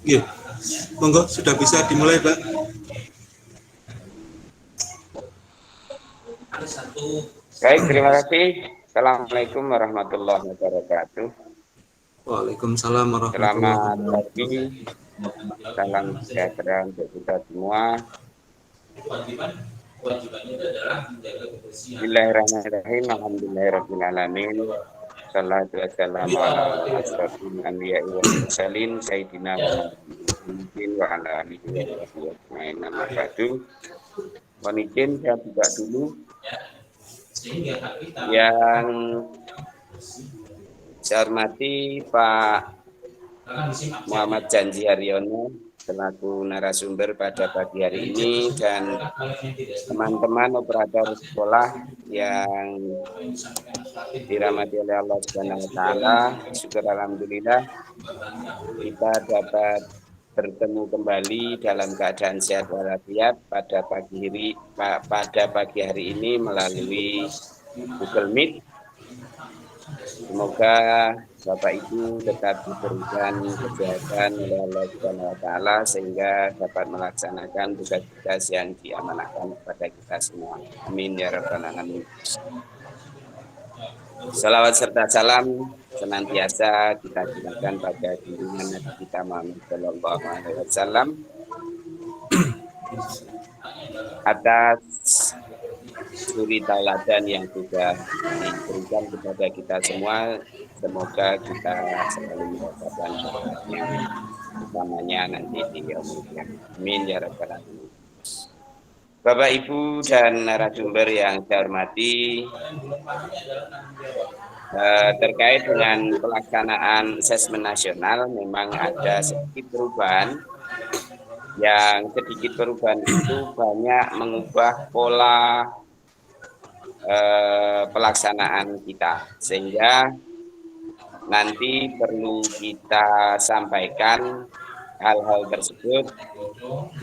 Iya, monggo sudah bisa dimulai, Pak. Baik, terima kasih. Assalamualaikum warahmatullahi wabarakatuh. Waalaikumsalam warahmatullahi Selamat wabarakatuh. pagi, salam sejahtera untuk kita semua. Bismillahirrahmanirrahim. Alhamdulillahirrahmanirrahim. Salatu wassalamu ala asrofil anbiya wal mursalin sayyidina Muhammadin wa ala alihi wa sahbihi ajmain. Amma ba'du. Mohon izin saya buka dulu yang saya hormati Pak Muhammad Janji Haryono selaku narasumber pada pagi hari ini dan teman-teman operator sekolah yang dirahmati oleh Allah Subhanahu wa taala. Syukur alhamdulillah kita dapat bertemu kembali dalam keadaan sehat walafiat pada pagi hari ini melalui Google Meet. Semoga Bapak Ibu tetap diberikan kesehatan oleh Allah Subhanahu wa taala sehingga dapat melaksanakan tugas-tugas yang diamanahkan kepada kita semua. Amin ya rabbal alamin. Salawat serta salam senantiasa kita gunakan pada junjungan Nabi kita Muhammad sallallahu alaihi wasallam atas suri tauladan yang sudah diberikan kepada kita semua. Semoga kita selalu mendapatkan syafaatnya utamanya nanti di yaumul qiyamah. Amin ya rabbal alamin. Bapak Ibu dan narasumber yang saya hormati, terkait dengan pelaksanaan asesmen nasional memang ada sedikit perubahan. Yang sedikit perubahan itu banyak mengubah pola pelaksanaan kita, sehingga nanti perlu kita sampaikan hal-hal tersebut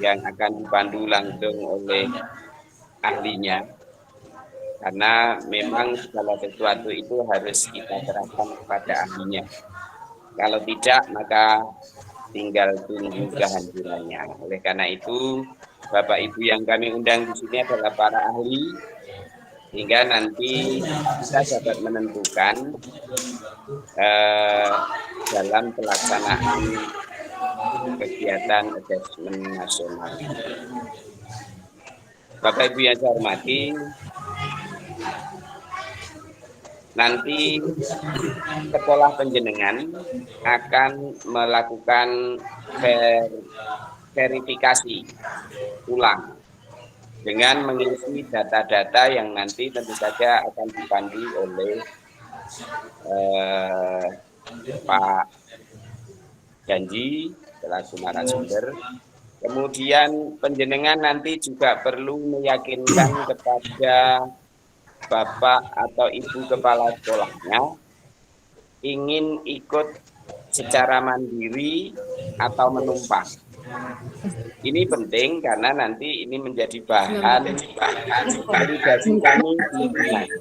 yang akan dipandu langsung oleh ahlinya, karena memang segala sesuatu itu harus kita serahkan kepada ahlinya. Kalau tidak, maka tinggal tunggu kehancurannya. Oleh karena itu, Bapak Ibu yang kami undang di sini adalah para ahli, hingga nanti kita dapat menentukan dalam pelaksanaan kegiatan asesmen nasional. Bapak Ibu yang saya hormati, nanti sekolah penjenengan akan melakukan verifikasi ulang dengan mengisi data-data yang nanti tentu saja akan dipandu oleh Pak Janji selaku narasumber. Kemudian penjenengan nanti juga perlu meyakinkan kepada Bapak atau Ibu kepala sekolahnya ingin ikut secara mandiri atau menumpang. Ini penting karena nanti ini menjadi bahan validasi kami di dinas.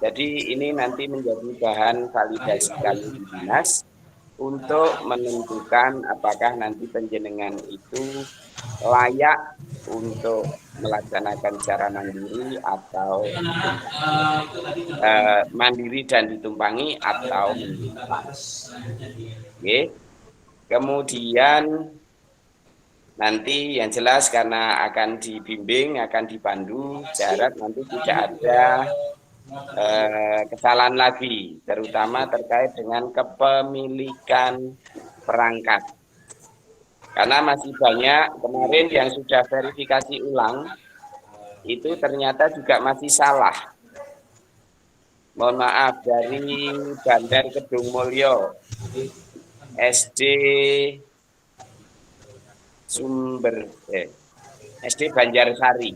Jadi ini nanti menjadi bahan validasi kami di dinas untuk menentukan apakah nanti penjenengan itu layak untuk melaksanakan secara mandiri atau mandiri dan ditumpangi atau menumpang. Kemudian nanti yang jelas karena akan dibimbing, akan dipandu, syarat nanti tidak ada kesalahan lagi, terutama terkait dengan kepemilikan perangkat. Karena masih banyak kemarin yang sudah verifikasi ulang, itu ternyata juga masih salah. Mohon maaf, dari Bandar Kedung Mulyo, SD SD Banjarsari.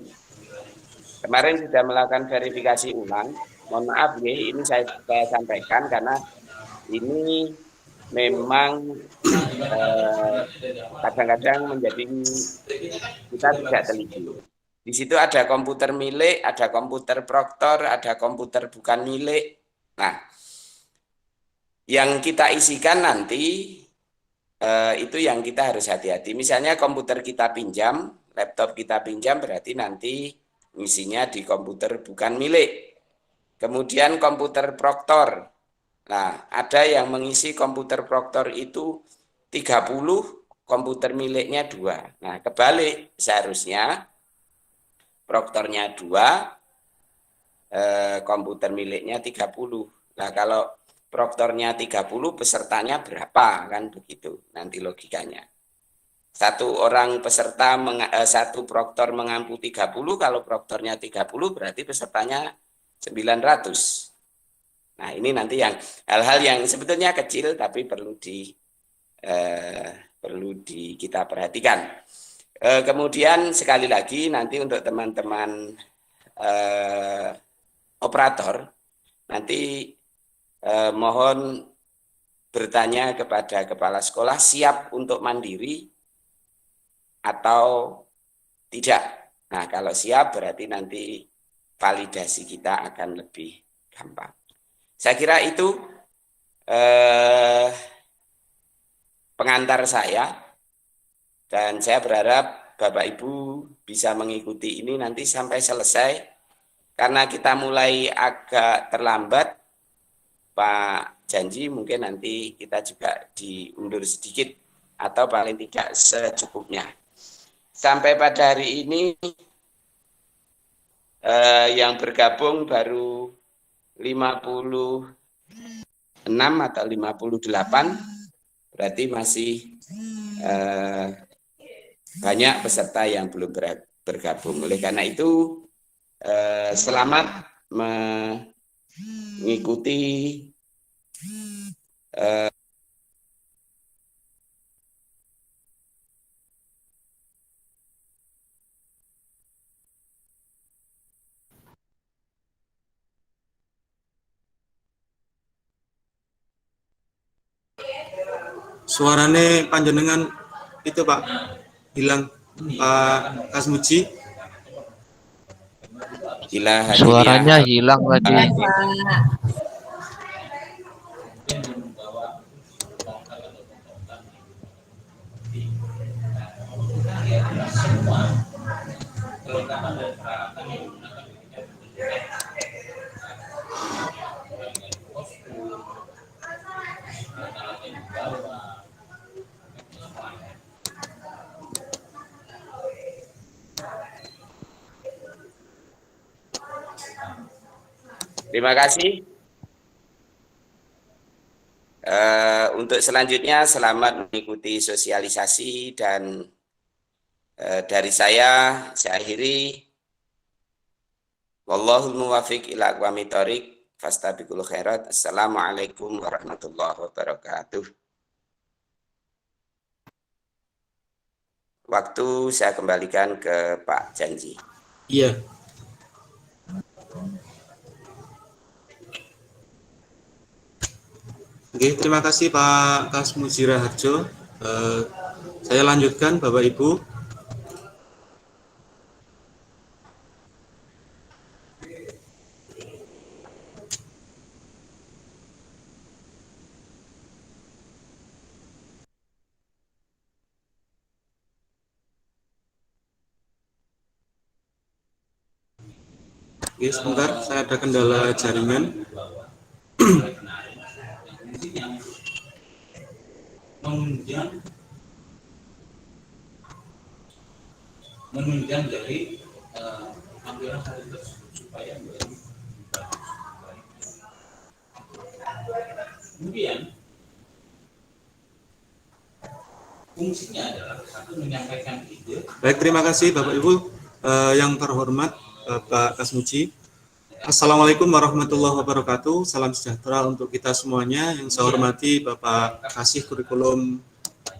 Kemarin sudah melakukan verifikasi ulang. Mohon maaf ya, ini saya sampaikan karena ini memang kadang-kadang menjadi kita tidak teliti. Di situ ada komputer milik, ada komputer proktor, ada komputer bukan milik. Nah, yang kita isikan nanti itu yang kita harus hati-hati. Misalnya komputer kita pinjam, laptop kita pinjam, berarti nanti isinya di komputer bukan milik. Kemudian komputer proktor. Nah, ada yang mengisi komputer proktor itu 30, komputer miliknya 2. Nah, kebalik seharusnya proktornya 2, komputer miliknya 30. Nah, kalau proktornya 30, pesertanya berapa? Kan begitu nanti logikanya. Satu orang peserta, satu proktor mengampu 30, kalau proktornya 30 berarti pesertanya 900. Nah, ini nanti yang hal-hal yang sebetulnya kecil tapi perlu kita perhatikan. Kemudian sekali lagi nanti untuk teman-teman operator, nanti mohon bertanya kepada kepala sekolah siap untuk mandiri atau tidak. Nah, kalau siap berarti nanti validasi kita akan lebih gampang. Saya kira itu pengantar saya, dan saya berharap Bapak Ibu bisa mengikuti ini nanti sampai selesai. Karena kita mulai agak terlambat, Pak janji mungkin nanti kita juga diundur sedikit atau paling tidak secukupnya. Sampai pada hari ini yang bergabung baru 56 atau 58, berarti masih banyak peserta yang belum bergabung. Oleh karena itu, selamat mengikuti Suarane panjenengan itu Pak hilang, Pak Kasmuji. Suaranya hilang tadi. Terima kasih. Untuk selanjutnya selamat mengikuti sosialisasi, dan dari saya akhiri. Wallahul muwafiq ila aqwamit thoriq, fastabiqul khairat. Assalamualaikum warahmatullahi wabarakatuh. Waktu saya kembalikan ke Pak Janji. Iya. Oke, terima kasih Pak Kasmuji Raharjo. Saya lanjutkan Bapak Ibu. Oke, sebentar, saya ada kendala jaringan. Menunjang dari tampilan hari tersebut supaya kemudian fungsinya adalah satu menyampaikan ide. Baik, terima kasih Bapak Ibu yang terhormat Bapak Kasmuji. Assalamualaikum warahmatullahi wabarakatuh. Salam sejahtera untuk kita semuanya. Yang saya hormati Bapak Kasih Kurikulum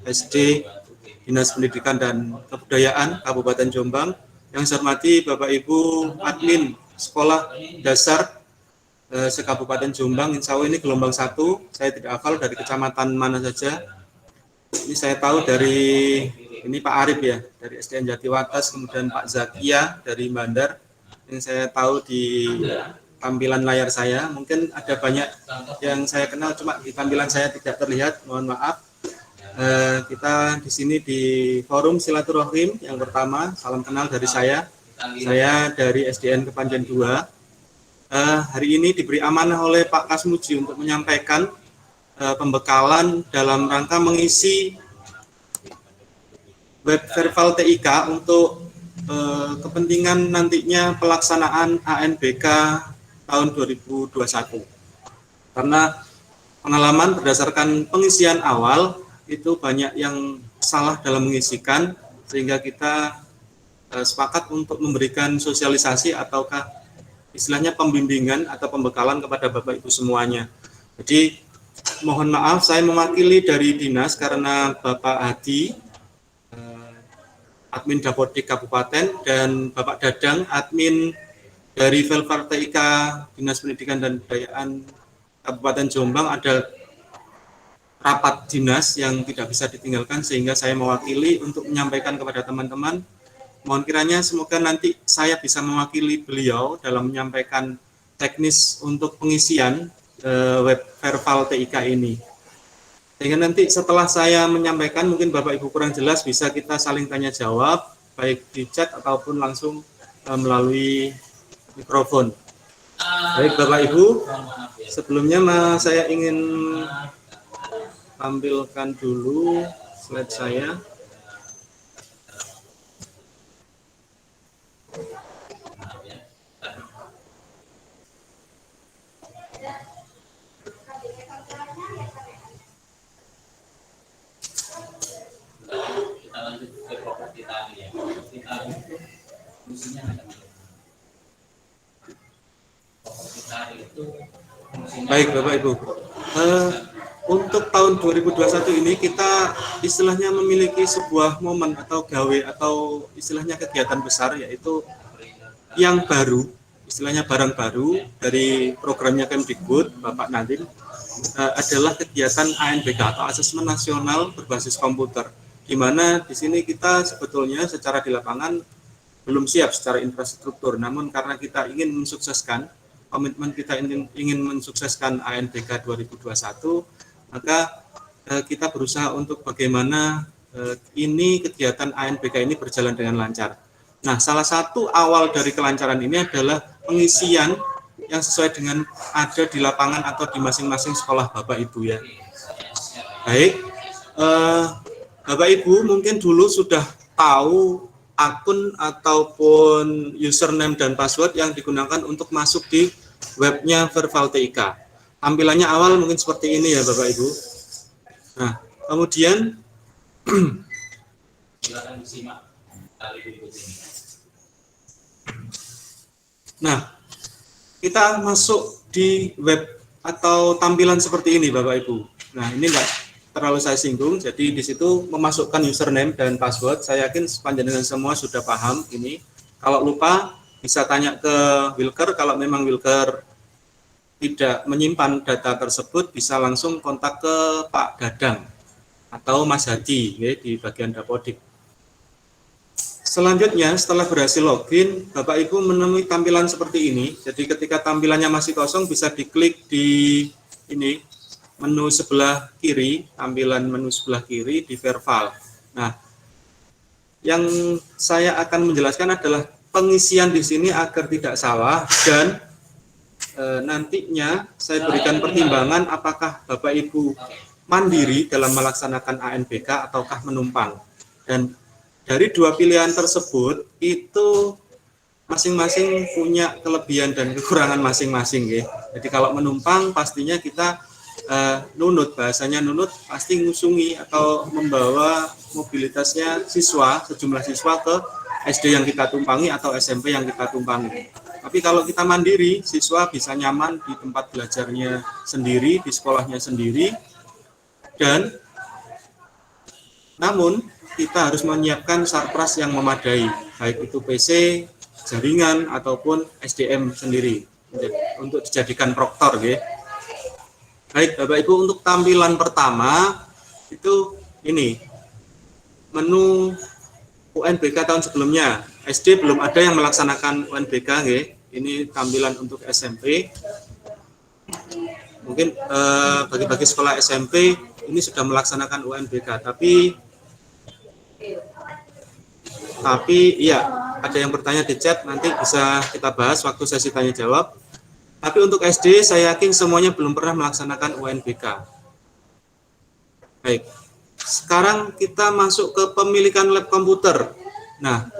SD Dinas Pendidikan dan Kebudayaan Kabupaten Jombang. Yang saya hormati Bapak Ibu admin Sekolah Dasar se-Kabupaten Jombang. Insya Allah ini gelombang 1. Saya tidak hafal dari kecamatan mana saja. Ini saya tahu dari ini Pak Arif ya, dari SDN Jatiwates, kemudian Pak Zakia dari Bandar. Yang saya tahu di tampilan layar saya, mungkin ada banyak yang saya kenal, cuma di tampilan saya tidak terlihat, mohon maaf. Kita di sini di forum silaturahim yang pertama. Salam kenal dari saya. Saya dari SDN Kepanjen 2. Hari ini diberi amanah oleh Pak Kasmuji untuk menyampaikan pembekalan dalam rangka mengisi web Verval TIK untuk kepentingan nantinya pelaksanaan ANBK tahun 2021. Karena pengalaman berdasarkan pengisian awal itu banyak yang salah dalam mengisikan, sehingga kita sepakat untuk memberikan sosialisasi ataukah istilahnya pembimbingan atau pembekalan kepada Bapak Ibu semuanya. Jadi mohon maaf saya mewakili dari dinas karena Bapak Hadi admin Dapodik Kabupaten dan Bapak Dadang admin dari Verval TIK Dinas Pendidikan dan Kebudayaan Kabupaten Jombang ada rapat dinas yang tidak bisa ditinggalkan, sehingga saya mewakili untuk menyampaikan kepada teman-teman. Mohon kiranya semoga nanti saya bisa mewakili beliau dalam menyampaikan teknis untuk pengisian web Verval TIK ini. Sehingga nanti setelah saya menyampaikan mungkin Bapak Ibu kurang jelas bisa kita saling tanya jawab baik di chat ataupun langsung melalui mikrofon. Baik Bapak Ibu, sebelumnya saya ingin tampilkan dulu slide saya. Baik Bapak Ibu, untuk tahun 2021 ini kita istilahnya memiliki sebuah momen atau gawe atau istilahnya kegiatan besar, yaitu yang baru, istilahnya barang baru dari programnya Kemdikbud Bapak Nadiem, adalah kegiatan ANBK atau Asesmen Nasional Berbasis Komputer, di mana di sini kita sebetulnya secara di lapangan belum siap secara infrastruktur, namun karena kita ingin mensukseskan, komitmen kita ingin mensukseskan ANBK 2021, maka kita berusaha untuk bagaimana ini kegiatan ANBK ini berjalan dengan lancar. Nah, salah satu awal dari kelancaran ini adalah pengisian yang sesuai dengan ada di lapangan atau di masing-masing sekolah Bapak Ibu ya. Baik, Bapak Ibu mungkin dulu sudah tahu akun ataupun username dan password yang digunakan untuk masuk di webnya Verval TIK. Tampilannya awal mungkin seperti ini ya Bapak Ibu. Nah, kemudian silakan disimak kali berikut ini. Nah, kita masuk di web atau tampilan seperti ini Bapak Ibu. Nah, ini enggak terlalu saya singgung, jadi di situ memasukkan username dan password. Saya yakin panjenengan semua sudah paham ini. Kalau lupa bisa tanya ke Wilker, kalau memang Wilker tidak menyimpan data tersebut bisa langsung kontak ke Pak Dadang atau Mas Hadi ya, di bagian Dapodik. Selanjutnya setelah berhasil login, Bapak Ibu menemui tampilan seperti ini. Jadi ketika tampilannya masih kosong bisa diklik di ini menu sebelah kiri, tampilan menu sebelah kiri di Verval. Nah, yang saya akan menjelaskan adalah pengisian di sini agar tidak salah dan nantinya saya berikan pertimbangan apakah Bapak Ibu mandiri dalam melaksanakan ANBK ataukah menumpang. Dan dari dua pilihan tersebut itu masing-masing punya kelebihan dan kekurangan masing-masing ya. Jadi kalau menumpang pastinya kita nunut, bahasanya nunut pasti ngusungi atau membawa mobilitasnya siswa, sejumlah siswa ke SD yang kita tumpangi atau SMP yang kita tumpangi. Tapi kalau kita mandiri, siswa bisa nyaman di tempat belajarnya sendiri, di sekolahnya sendiri, dan namun kita harus menyiapkan sarpras yang memadai, baik itu PC, jaringan, ataupun SDM sendiri untuk dijadikan proktor ya. Baik Bapak Ibu, untuk tampilan pertama itu ini menu UNBK tahun sebelumnya. SD belum ada yang melaksanakan UNBK ya. Ini tampilan untuk SMP. Mungkin bagi-bagi sekolah SMP ini sudah melaksanakan UNBK, tapi iya, ada yang bertanya di chat, nanti bisa kita bahas waktu sesi tanya jawab. Tapi untuk SD saya yakin semuanya belum pernah melaksanakan UNBK. Baik, sekarang kita masuk ke pemilikan lab komputer. Nah,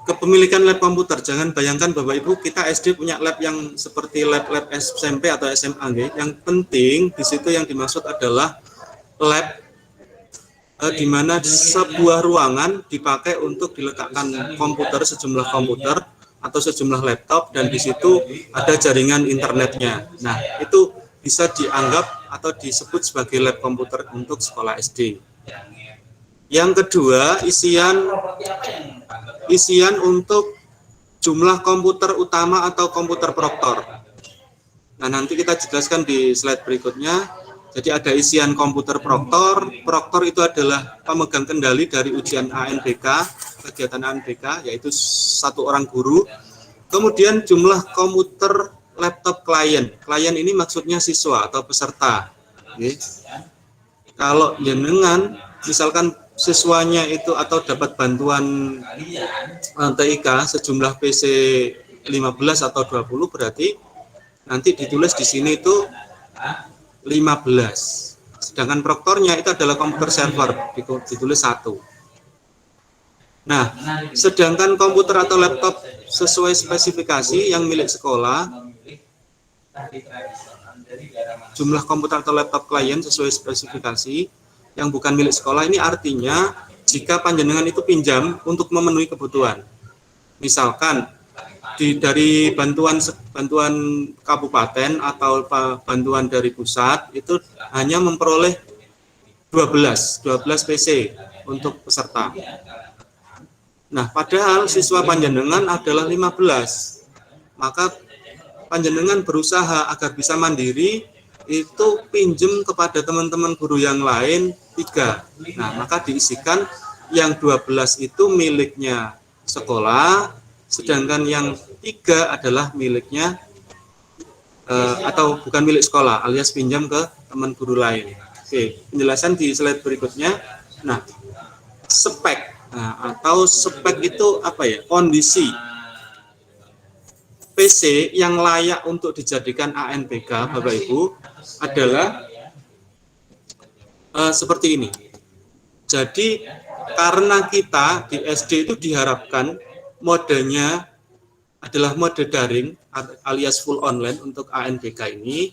kepemilikan lab komputer, jangan bayangkan Bapak Ibu kita SD punya lab yang seperti lab-lab SMP atau SMA. Yang penting di situ yang dimaksud adalah lab di mana sebuah ruangan dipakai untuk diletakkan komputer, sejumlah komputer atau sejumlah laptop, dan di situ ada jaringan internetnya. Nah, itu bisa dianggap atau disebut sebagai lab komputer untuk sekolah SD. Yang kedua, isian untuk jumlah komputer utama atau komputer proktor. Nah, nanti kita jelaskan di slide berikutnya. Jadi ada isian komputer proktor. Proktor itu adalah pemegang kendali dari ujian ANBK, kegiatan ANBK, yaitu satu orang guru. Kemudian jumlah komputer laptop klien. Klien ini maksudnya siswa atau peserta. Oke. Kalau jenengan misalkan siswanya itu atau dapat bantuan TIK sejumlah PC 15 atau 20, berarti nanti ditulis di sini itu 15. Sedangkan proktornya itu adalah komputer server, ditulis 1. Nah, sedangkan komputer atau laptop sesuai spesifikasi yang milik sekolah, jumlah komputer atau laptop klien sesuai spesifikasi yang bukan milik sekolah, ini artinya jika panjenengan itu pinjam untuk memenuhi kebutuhan. Misalkan dari bantuan kabupaten atau bantuan dari pusat itu hanya memperoleh 12 PC untuk peserta. Nah, padahal siswa panjenengan adalah 15. Maka panjenengan berusaha agar bisa mandiri, itu pinjem kepada teman-teman guru yang lain 3. Nah, maka diisikan yang 12 itu miliknya sekolah, sedangkan yang 3 adalah miliknya atau bukan milik sekolah, alias pinjam ke teman guru lain. Oke, penjelasan di slide berikutnya. Nah, spek. Nah, atau spek itu apa ya? Kondisi PC yang layak untuk dijadikan ANBK, Bapak Ibu, adalah seperti ini. Jadi karena kita di SD itu diharapkan modenya adalah mode daring alias full online untuk ANBK ini.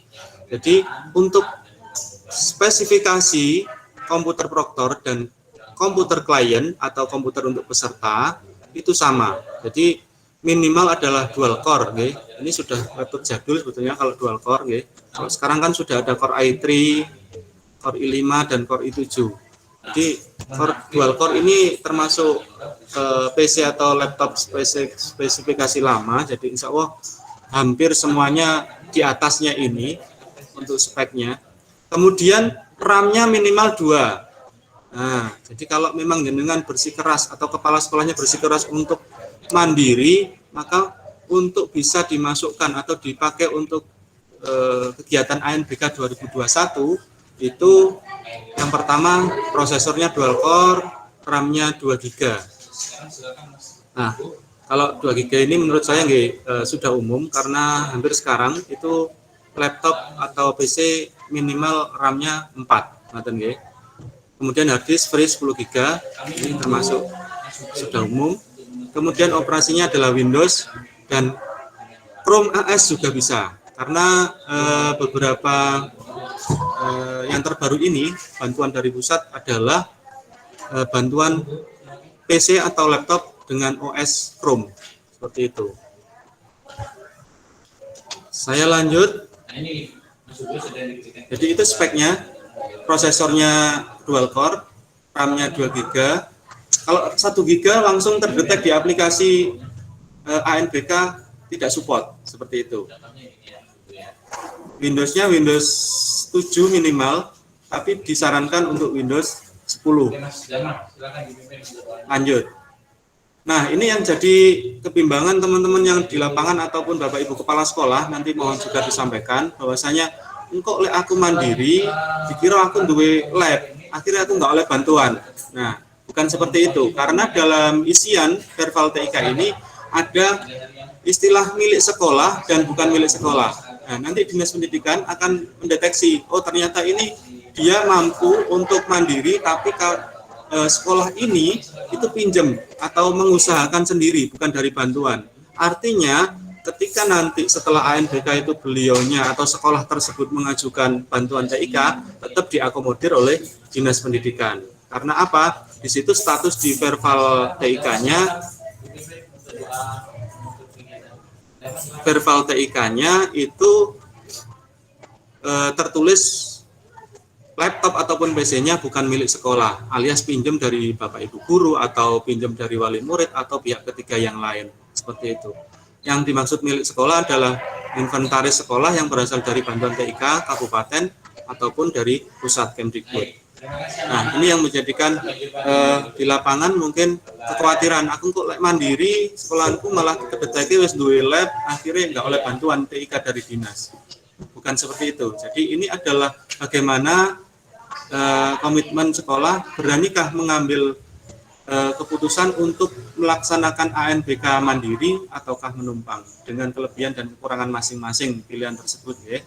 Jadi untuk spesifikasi komputer proktor dan komputer klien atau komputer untuk peserta itu sama. Jadi minimal adalah dual core, okay. Ini sudah laptop jadul sebetulnya kalau dual core, okay. Kalau sekarang kan sudah ada Core i3, Core i5 dan Core i7. Jadi dual core ini termasuk PC atau laptop spesifikasi lama. Jadi insya Allah hampir semuanya di atasnya ini untuk speknya. Kemudian RAM-nya minimal 2. Nah, jadi kalau memang jenengan bersikeras atau kepala sekolahnya bersikeras untuk mandiri, maka untuk bisa dimasukkan atau dipakai untuk kegiatan ANBK 2021 itu yang pertama prosesornya dual core, RAM-nya 2 GB. Nah, kalau 2 GB ini menurut saya sudah umum karena hampir sekarang itu laptop atau PC minimal RAM-nya 4, ngoten nggih. Kemudian hard disk free 10 GB, ini termasuk sudah umum. Kemudian operasinya adalah Windows dan Chrome OS juga bisa, karena beberapa yang terbaru ini bantuan dari pusat adalah bantuan PC atau laptop dengan OS Chrome, seperti itu. Saya lanjut. Jadi itu speknya, prosesornya dual core, RAM-nya 2 GB. Kalau 1 GB langsung terdetek di aplikasi ANBK tidak support, seperti itu. Windowsnya Windows 7 minimal, tapi disarankan untuk Windows 10. Lanjut. Nah, ini yang jadi kebimbangan teman-teman yang di lapangan ataupun Bapak Ibu kepala sekolah, nanti mohon juga disampaikan bahwasanya engkau oleh aku mandiri, dikira aku duwe lab, akhirnya aku nggak oleh bantuan. Nah, bukan seperti itu, karena dalam isian Perval TIK ini ada istilah milik sekolah dan bukan milik sekolah. Nah, nanti Dinas Pendidikan akan mendeteksi, oh ternyata ini dia mampu untuk mandiri, tapi sekolah ini itu pinjam atau mengusahakan sendiri, bukan dari bantuan. Artinya ketika nanti setelah ANBK itu beliaunya atau sekolah tersebut mengajukan bantuan TIK, tetap diakomodir oleh Dinas Pendidikan. Karena apa? Di situ status di Perval TIK-nya itu tertulis laptop ataupun PC-nya bukan milik sekolah, alias pinjam dari Bapak Ibu guru atau pinjam dari wali murid atau pihak ketiga yang lain, seperti itu. Yang dimaksud milik sekolah adalah inventaris sekolah yang berasal dari bantuan TIK kabupaten ataupun dari pusat Kemdikbud. Nah, ini yang menjadikan di lapangan mungkin kekhawatiran, aku kok mandiri, sekolahku malah kedeteke wis duwe lab, akhirnya nggak oleh bantuan TIK dari dinas. Bukan seperti itu. Jadi ini adalah bagaimana komitmen sekolah, beranikah mengambil keputusan untuk melaksanakan ANBK mandiri ataukah menumpang dengan kelebihan dan kekurangan masing-masing pilihan tersebut ya.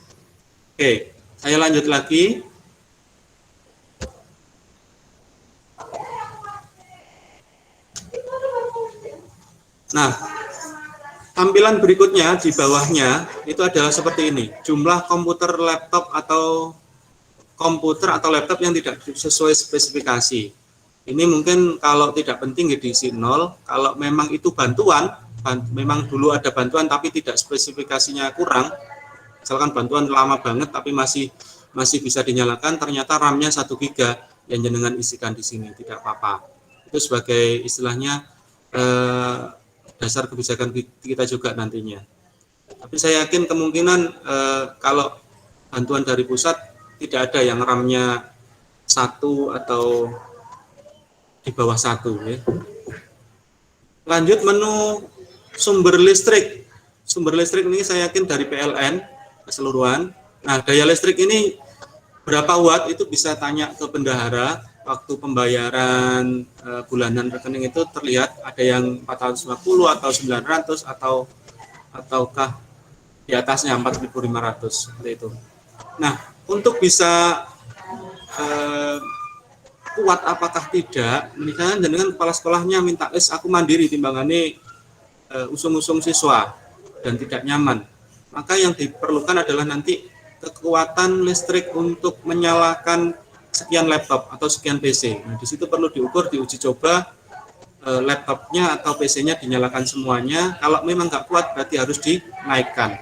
Oke, saya lanjut lagi. Nah, tampilan berikutnya di bawahnya itu adalah seperti ini. Jumlah komputer, laptop atau laptop yang tidak sesuai spesifikasi. Ini mungkin kalau tidak penting ya diisi 0. Kalau memang itu bantuan, memang dulu ada bantuan tapi tidak spesifikasinya kurang. Misalkan bantuan lama banget tapi masih bisa dinyalakan, ternyata RAM-nya 1 GB yang jenengan isikan di sini, tidak apa-apa. Itu sebagai istilahnya dasar kebijakan kita juga nantinya. Tapi saya yakin kemungkinan kalau bantuan dari pusat tidak ada yang RAM-nya 1 atau di bawah 1 ya. Lanjut menu sumber listrik. Sumber listrik ini saya yakin dari PLN keseluruhan. Nah, daya listrik ini berapa watt itu bisa tanya ke bendahara. Waktu pembayaran bulanan rekening itu terlihat ada yang 450 atau 900 ataukah di atasnya 4.500 seperti itu. Nah, untuk bisa kuat apakah tidak, misalnya dengan kepala sekolahnya minta aku mandiri timbangane usung-usung siswa dan tidak nyaman, maka yang diperlukan adalah nanti kekuatan listrik untuk menyalakan sekian laptop atau sekian PC. Nah, di situ perlu diukur, diuji coba laptopnya atau PC-nya dinyalakan semuanya. Kalau memang nggak kuat berarti harus dinaikkan.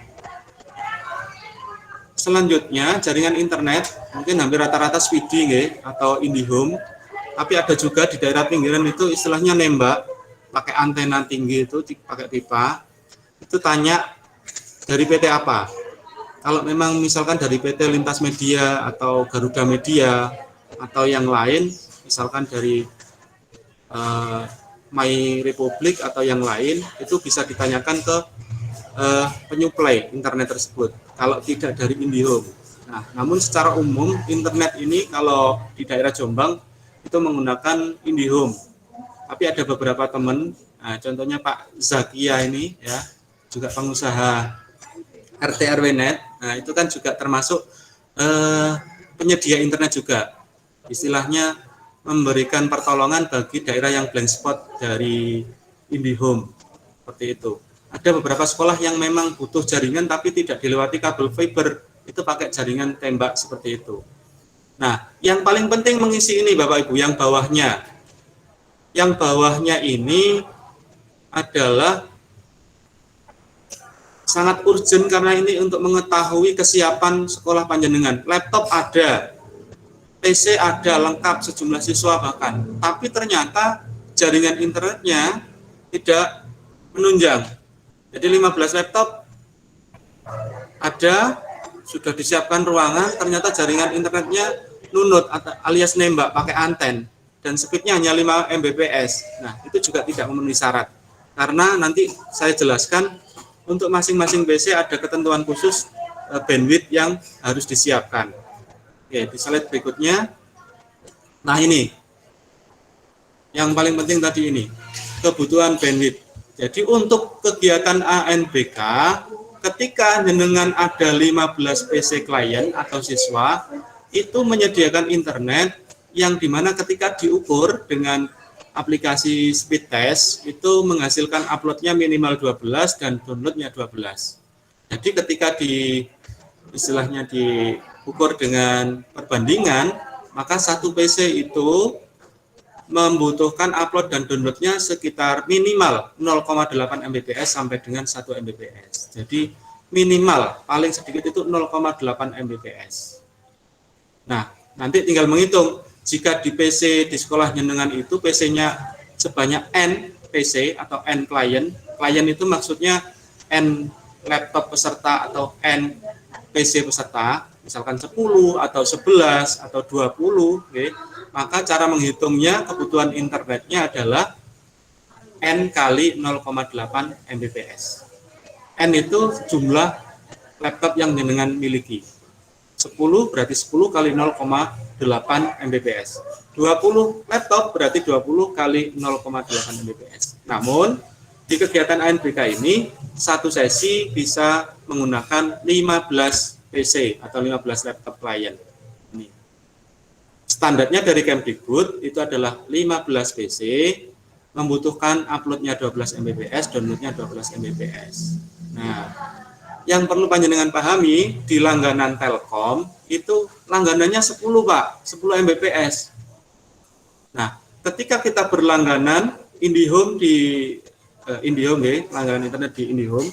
Selanjutnya jaringan internet mungkin hampir rata-rata Speedy atau IndiHome, tapi ada juga di daerah pinggiran itu istilahnya nembak, pakai antena tinggi itu pakai pipa. Itu tanya dari PT apa. Kalau memang misalkan dari PT Lintas Media atau Garuda Media atau yang lain, misalkan dari My Republic atau yang lain, itu bisa ditanyakan ke penyuplai internet tersebut. Kalau tidak dari IndiHome. Nah, namun secara umum internet ini kalau di daerah Jombang itu menggunakan IndiHome. Tapi ada beberapa teman, nah, contohnya Pak Zakia ini ya, juga pengusaha RT RW Net. Nah, itu kan juga termasuk penyedia internet juga. Istilahnya memberikan pertolongan bagi daerah yang blank spot dari IndiHome. Seperti itu. Ada beberapa sekolah yang memang butuh jaringan tapi tidak dilewati kabel fiber, itu pakai jaringan tembak seperti itu. Nah, yang paling penting mengisi ini Bapak Ibu, yang bawahnya. Yang bawahnya ini adalah sangat urgent karena ini untuk mengetahui kesiapan sekolah panjenengan. Laptop ada, PC ada, lengkap sejumlah siswa bahkan. Tapi ternyata jaringan internetnya tidak menunjang. Jadi 15 laptop ada, sudah disiapkan ruangan, ternyata jaringan internetnya nunut alias nembak pakai anten. Dan speednya hanya 5 Mbps. Nah, itu juga tidak memenuhi syarat. Karena nanti saya jelaskan untuk masing-masing PC ada ketentuan khusus bandwidth yang harus disiapkan. Oke, di slide berikutnya. Nah, ini. Yang paling penting tadi ini, kebutuhan bandwidth. Jadi untuk kegiatan ANBK, ketika jenengan ada 15 PC klien atau siswa, itu menyediakan internet yang dimana ketika diukur dengan aplikasi speed test itu menghasilkan uploadnya minimal 12 dan downloadnya 12. Jadi ketika istilahnya diukur dengan perbandingan, maka satu PC itu membutuhkan upload dan downloadnya sekitar minimal 0,8 Mbps sampai dengan 1 Mbps. Jadi minimal paling sedikit itu 0,8 Mbps. Nah, nanti tinggal menghitung. Jika di PC di sekolah jenengan itu PC-nya sebanyak N PC atau N klien itu maksudnya N laptop peserta atau N PC peserta, misalkan 10 atau 11 atau 20, okay, maka cara menghitungnya kebutuhan internetnya adalah N kali 0,8 Mbps. N itu jumlah laptop yang jenengan miliki. 10 berarti 10 kali 0,8 Mbps. 20 laptop berarti 20 kali 0,8 Mbps. Namun, di kegiatan ANBK ini, satu sesi bisa menggunakan 15 PC atau 15 laptop klien. Ini. Standarnya dari Kemdikbud itu adalah 15 PC, membutuhkan uploadnya 12 Mbps, downloadnya 12 Mbps. Nah, yang perlu panjenengan pahami di langganan Telkom itu langganannya 10 Pak, 10 Mbps. Nah, ketika kita berlangganan IndiHome di IndiHome, langganan internet di IndiHome,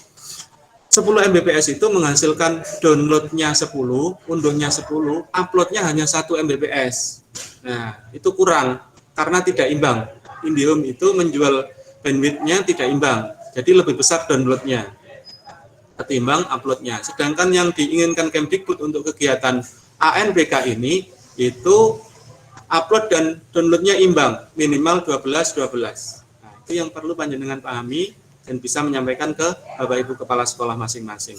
10 Mbps itu menghasilkan downloadnya 10, unduhnya 10, uploadnya hanya 1 Mbps. Nah, itu kurang karena tidak imbang. IndiHome itu menjual bandwidth-nya tidak imbang, jadi lebih besar downloadnya ketimbang uploadnya. Sedangkan yang diinginkan Kemdikbud untuk kegiatan ANBK ini itu upload dan downloadnya imbang, minimal 12. Nah, itu yang perlu panjenengan pahami dan bisa menyampaikan ke Bapak Ibu Kepala Sekolah masing-masing.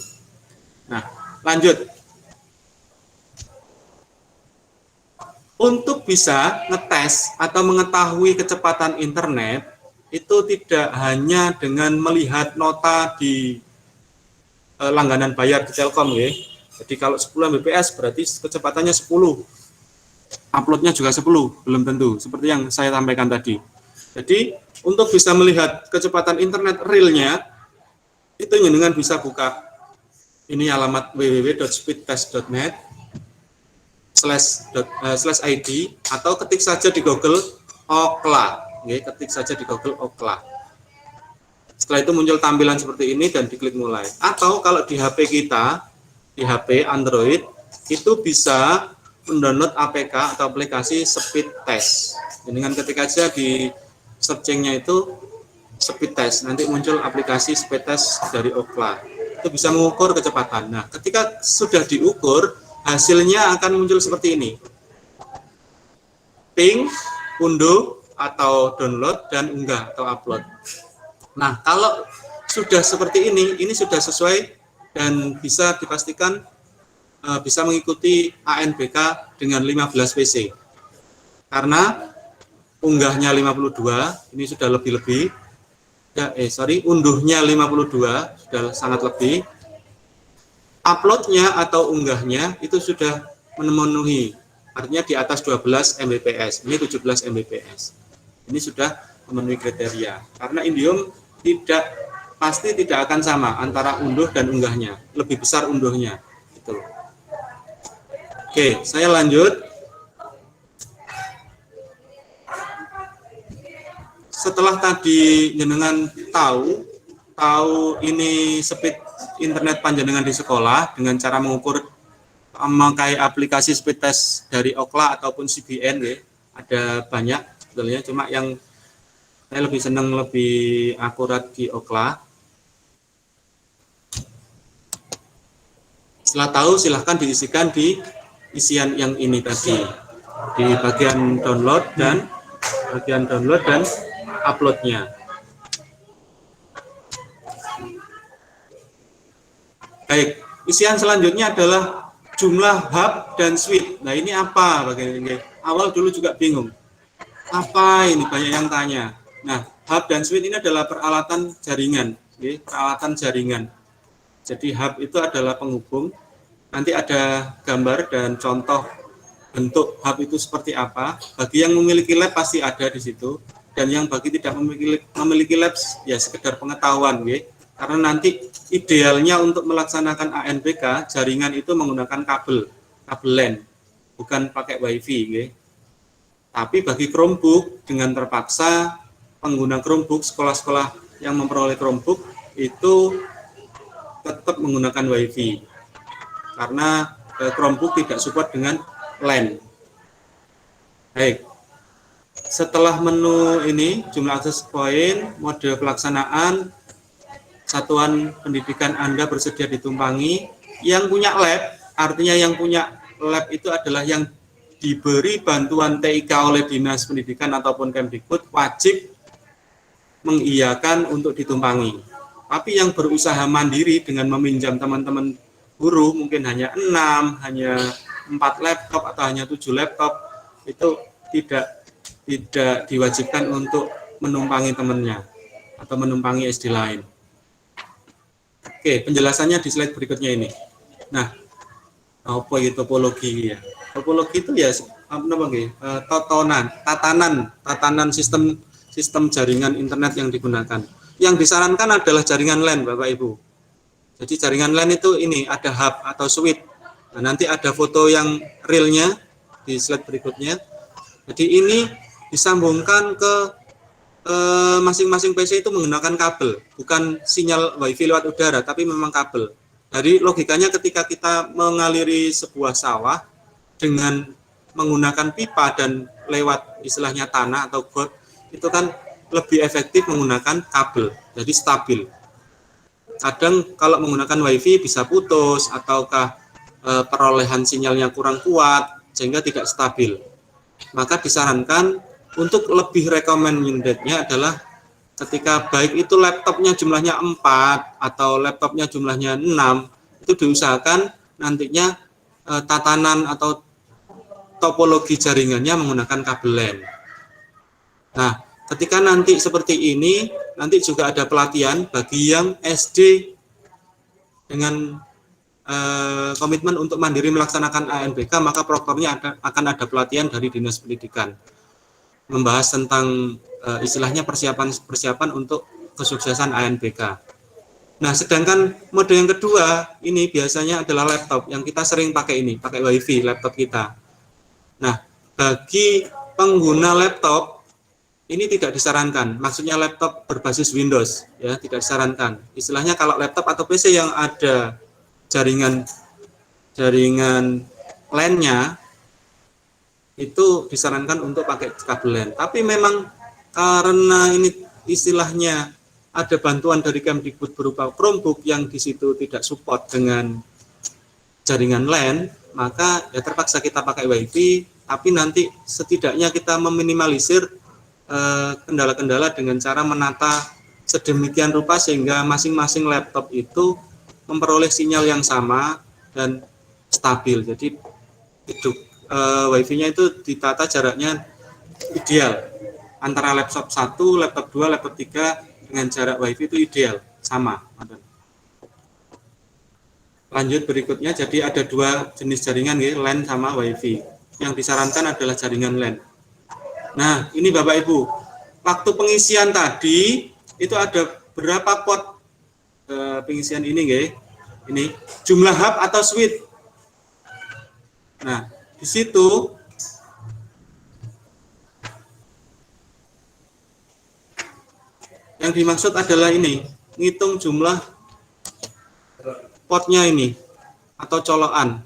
Nah, lanjut. Untuk bisa ngetes atau mengetahui kecepatan internet, itu tidak hanya dengan melihat nota di langganan bayar di Telkom ya. Jadi kalau 10 Mbps berarti kecepatannya 10. Uploadnya juga 10, belum tentu. Seperti yang saya sampaikan tadi. Jadi untuk bisa melihat kecepatan internet realnya, itu jenengan bisa buka ini alamat www.speedtest.net /id atau ketik saja di Google Ookla. Ya, ketik saja di Google Ookla. Setelah itu muncul tampilan seperti ini dan diklik mulai. Atau kalau di HP kita, di HP Android, itu bisa mendownload APK atau aplikasi Speed Test. Dengan ketik aja di searching-nya itu Speed Test, nanti muncul aplikasi Speed Test dari Ookla. Itu bisa mengukur kecepatan. Nah, ketika sudah diukur, hasilnya akan muncul seperti ini. Ping, unduh atau download, dan unggah atau upload. Nah, kalau sudah seperti ini sudah sesuai dan bisa dipastikan bisa mengikuti ANBK dengan 15 PC. Karena unggahnya 52, ini sudah lebih-lebih. Ya, unduhnya 52 sudah sangat lebih. uploadnya atau unggahnya itu sudah memenuhi, artinya di atas 12 Mbps, ini 17 Mbps. Ini sudah memenuhi kriteria. Karena Indihome pasti tidak akan sama antara unduh dan unggahnya, lebih besar unduhnya. Gitu. Oke, saya lanjut. Setelah tadi jenengan tahu ini speed internet panjenengan di sekolah dengan cara mengukur memakai aplikasi speed test dari Ookla ataupun CBN, ya. Ada banyak sebetulnya, cuma yang saya lebih senang lebih akurat di Ookla. Setelah tahu, silahkan diisikan di isian yang ini tadi, di bagian download dan uploadnya. Baik, isian selanjutnya adalah jumlah hub dan switch. Nah, ini apa? Bagaimana? Awal dulu juga bingung. Apa ini? Banyak yang tanya. Nah, hub dan switch ini adalah peralatan jaringan. Peralatan jaringan. Jadi hub itu adalah penghubung. Nanti ada gambar dan contoh bentuk hub itu seperti apa. Bagi yang memiliki lab pasti ada di situ. Dan yang bagi tidak memiliki lab, ya sekedar pengetahuan, ya. Karena nanti idealnya untuk melaksanakan ANBK jaringan itu menggunakan kabel LAN, bukan pakai WiFi, ya. Tapi bagi Chromebook dengan terpaksa pengguna Chromebook, sekolah-sekolah yang memperoleh Chromebook itu tetap menggunakan WiFi karena Chromebook tidak support dengan LAN. Baik. Setelah menu ini, jumlah akses poin, mode pelaksanaan, satuan pendidikan Anda bersedia ditumpangi. Yang punya lab, artinya yang punya lab itu adalah yang diberi bantuan TIK oleh Dinas Pendidikan ataupun Kemdikbud, wajib mengiyakan untuk ditumpangi. Tapi yang berusaha mandiri dengan meminjam teman-teman guru, mungkin hanya 6, hanya 4 laptop atau hanya 7 laptop, itu tidak diwajibkan untuk menumpangi temannya atau menumpangi SD lain. Oke, penjelasannya di slide berikutnya ini. Nah, apa itu topologi ya? Topologi itu ya tatanan sistem jaringan internet yang digunakan. Yang disarankan adalah jaringan LAN, Bapak Ibu. Jadi jaringan LAN itu ini ada hub atau switch. Nah, nanti ada foto yang realnya di slide berikutnya. Jadi ini disambungkan ke masing-masing PC itu menggunakan kabel, bukan sinyal WiFi lewat udara, tapi memang kabel. Dari logikanya ketika kita mengaliri sebuah sawah dengan menggunakan pipa dan lewat istilahnya tanah atau got, itu kan lebih efektif menggunakan kabel, jadi stabil. Kadang kalau menggunakan WiFi bisa putus ataukah perolehan sinyalnya kurang kuat sehingga tidak stabil. Maka disarankan untuk lebih recommended-nya adalah ketika baik itu laptopnya jumlahnya 4 atau laptopnya jumlahnya 6, itu diusahakan nantinya tatanan atau topologi jaringannya menggunakan kabel LAN. Nah, ketika nanti seperti ini, nanti juga ada pelatihan bagi yang SD dengan komitmen untuk mandiri melaksanakan ANBK, maka proktornya akan ada pelatihan dari Dinas Pendidikan membahas tentang istilahnya persiapan untuk kesuksesan ANBK. Nah, sedangkan mode yang kedua ini biasanya adalah laptop yang kita sering pakai WiFi laptop kita. Nah, bagi pengguna laptop ini tidak disarankan, maksudnya laptop berbasis Windows, ya, tidak disarankan. Istilahnya kalau laptop atau PC yang ada jaringan LAN-nya itu disarankan untuk pakai kabel LAN. Tapi memang karena ini istilahnya ada bantuan dari Kemdikbud berupa Chromebook yang di situ tidak support dengan jaringan LAN, maka ya terpaksa kita pakai WiFi, tapi nanti setidaknya kita meminimalisir kendala-kendala dengan cara menata sedemikian rupa sehingga masing-masing laptop itu memperoleh sinyal yang sama dan stabil. Jadi itu WiFi-nya itu ditata jaraknya ideal antara laptop 1, laptop 2, laptop 3 dengan jarak WiFi itu ideal sama. lanjut berikutnya, jadi ada dua jenis jaringan ya, LAN sama WiFi. Yang disarankan adalah jaringan LAN. Nah, ini Bapak Ibu, waktu pengisian tadi itu ada berapa port pengisian ini nggih? Ini jumlah hub atau switch. Nah, di situ yang dimaksud adalah ini, ngitung jumlah portnya ini atau colokan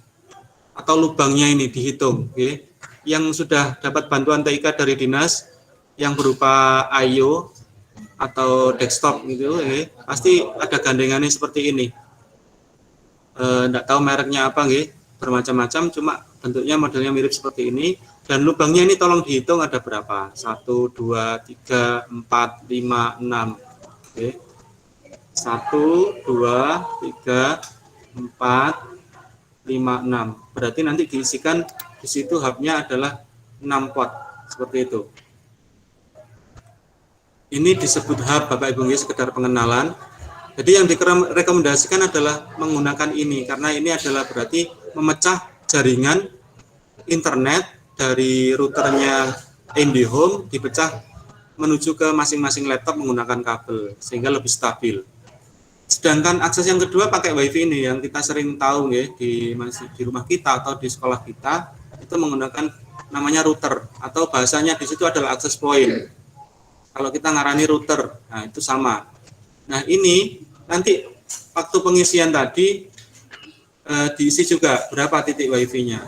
atau lubangnya ini dihitung, okay. Yang sudah dapat bantuan TIK dari dinas yang berupa IO atau desktop gitu, okay. Pasti ada gandengannya seperti ini. Enggak tahu mereknya apa, okay. Bermacam-macam, cuma bentuknya modelnya mirip seperti ini. Dan lubangnya ini tolong dihitung ada berapa? 1, 2, 3, 4, 5, 6. Oke. 1, 2, 3, 4, 5, 6. Berarti nanti diisikan di situ hubnya adalah 6 pot. Seperti itu. Ini disebut hub Bapak Ibu, sekedar pengenalan. Jadi yang direkomendasikan adalah menggunakan ini. Karena ini adalah berarti memecah jaringan internet dari routernya IndiHome dipecah menuju ke masing-masing laptop menggunakan kabel sehingga lebih stabil. Sedangkan akses yang kedua pakai WiFi ini yang kita sering tahu ya di rumah kita atau di sekolah kita itu menggunakan namanya router atau bahasanya di situ adalah access point. Kalau kita ngarani router, nah itu sama. Nah ini nanti waktu pengisian tadi diisi juga berapa titik WiFi-nya.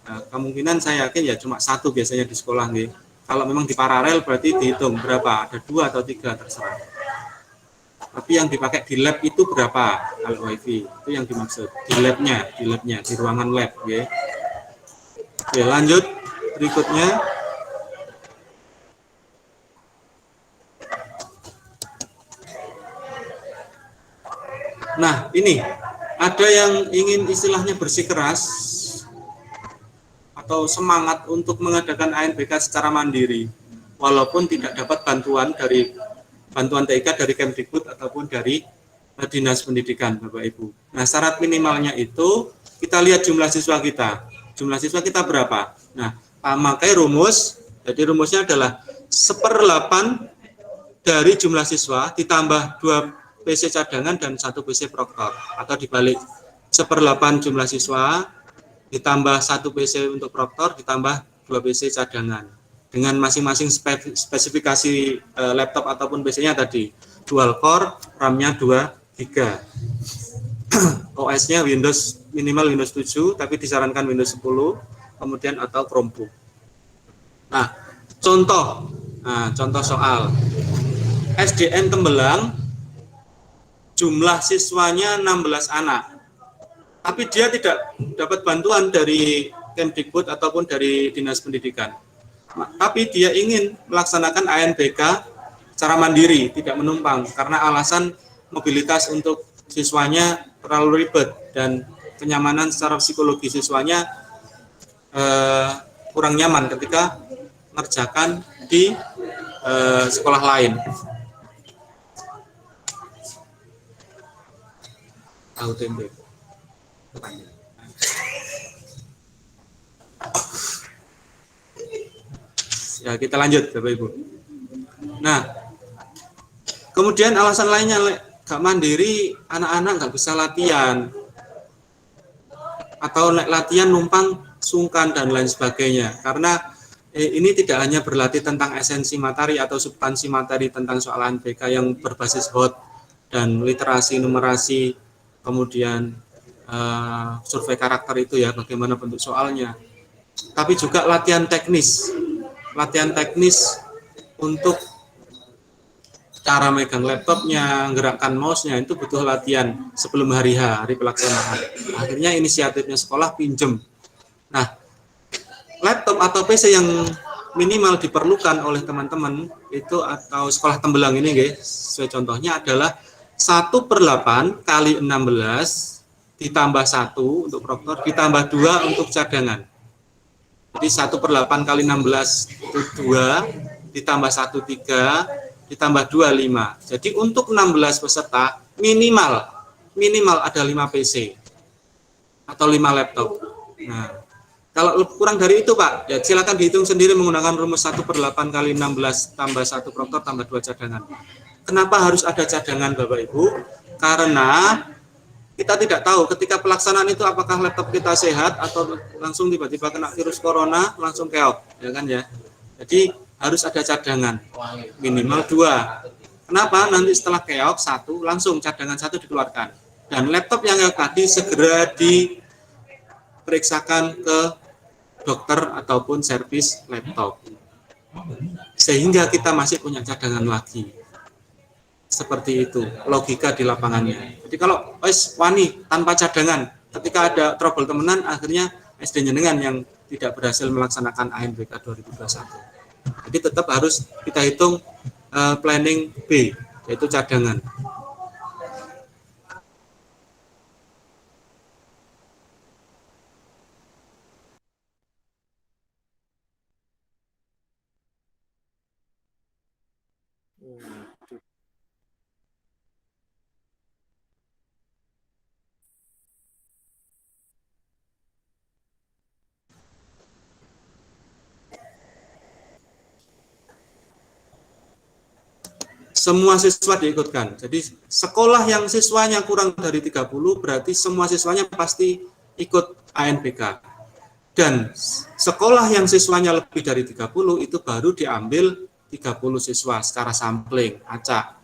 Nah, kemungkinan saya yakin ya cuma satu biasanya di sekolah nih. Kalau memang di paralel berarti dihitung berapa, ada 2 atau 3 terserah. Tapi yang dipakai di lab itu berapa kalau WiFi itu yang dimaksud di labnya, di ruangan lab, ya. Oke, lanjut berikutnya. Nah, ini ada yang ingin istilahnya bersikeras atau semangat untuk mengadakan ANBK secara mandiri, walaupun tidak dapat bantuan TIK dari Kemdikbud ataupun dari Dinas Pendidikan, Bapak Ibu. Nah, syarat minimalnya itu kita lihat jumlah siswa kita. Jumlah siswa kita berapa? Nah, pakai rumus. Jadi rumusnya adalah 1/8 dari jumlah siswa ditambah 2 PC cadangan dan 1 PC proktor, atau dibalik 1/8 jumlah siswa ditambah 1 PC untuk proktor ditambah 2 PC cadangan dengan masing-masing spesifikasi laptop ataupun PC-nya tadi dual core, RAM-nya 2 GB, OS-nya Windows minimal Windows 7 tapi disarankan Windows 10 kemudian atau Chromebook. Nah, contoh soal SDN Tembelang jumlah siswanya 16 anak. Tapi dia tidak dapat bantuan dari Kemdikbud ataupun dari Dinas Pendidikan. Tapi dia ingin melaksanakan ANBK secara mandiri, tidak menumpang, karena alasan mobilitas untuk siswanya terlalu ribet dan kenyamanan secara psikologi siswanya kurang nyaman ketika mengerjakan di sekolah lain. Tahu tempe. Ya, kita lanjut Bapak Ibu. Nah, kemudian alasan lainnya gak mandiri, anak-anak gak bisa latihan atau latihan numpang sungkan dan lain sebagainya. Karena ini tidak hanya berlatih tentang esensi materi atau substansi materi tentang soal ANBK yang berbasis HOT dan literasi, numerasi, kemudian survei karakter itu ya, bagaimana bentuk soalnya, tapi juga latihan teknis untuk cara megang laptopnya, gerakan mouse-nya itu butuh latihan sebelum hari pelaksanaan. Akhirnya inisiatifnya sekolah pinjem. Nah, laptop atau PC yang minimal diperlukan oleh teman-teman itu atau sekolah Tembelang ini guys, sesuai contohnya adalah 1/8 kali 16 ditambah 1 untuk proktor ditambah 2 untuk cadangan. Jadi 1/8 kali 16 itu 2 ditambah 1 3 ditambah 2 5. Jadi untuk 16 peserta minimal ada 5 PC. atau 5 laptop. Nah, kalau kurang dari itu Pak, ya silakan dihitung sendiri menggunakan rumus 1/8 kali 16 tambah 1 proktor tambah 2 cadangan. Kenapa harus ada cadangan Bapak Ibu? Karena kita tidak tahu ketika pelaksanaan itu apakah laptop kita sehat atau langsung tiba-tiba kena virus corona langsung keok, ya kan ya. Jadi harus ada cadangan minimal 2. Kenapa? Nanti setelah keok 1 langsung cadangan 1 dikeluarkan. Dan laptop yang keok tadi segera diperiksakan ke dokter ataupun servis laptop. Sehingga kita masih punya cadangan lagi. Seperti itu logika di lapangannya. Jadi kalau wani tanpa cadangan, ketika ada trouble temenan, akhirnya SD jenengan yang tidak berhasil melaksanakan ANBK 2021. Jadi tetap harus kita hitung planning B, yaitu cadangan. Semua siswa diikutkan. Jadi sekolah yang siswanya kurang dari 30 berarti semua siswanya pasti ikut ANBK. Dan sekolah yang siswanya lebih dari 30 itu baru diambil 30 siswa secara sampling, acak.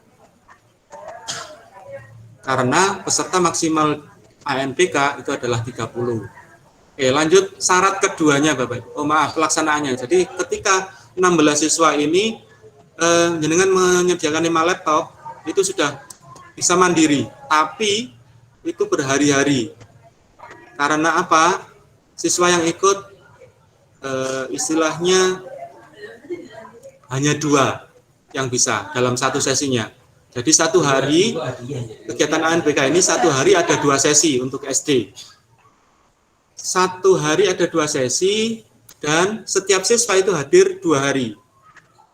Karena peserta maksimal ANBK itu adalah 30. Oke, lanjut syarat keduanya Bapak. Pelaksanaannya. Jadi ketika 16 siswa ini jenengan menyediakan 5 laptop itu sudah bisa mandiri, tapi itu berhari-hari. Karena apa? Siswa yang ikut istilahnya hanya 2 yang bisa dalam satu sesinya. Jadi satu hari kegiatan ANBK ini satu hari ada 2 sesi untuk SD. Satu hari ada 2 sesi dan setiap siswa itu hadir 2 hari.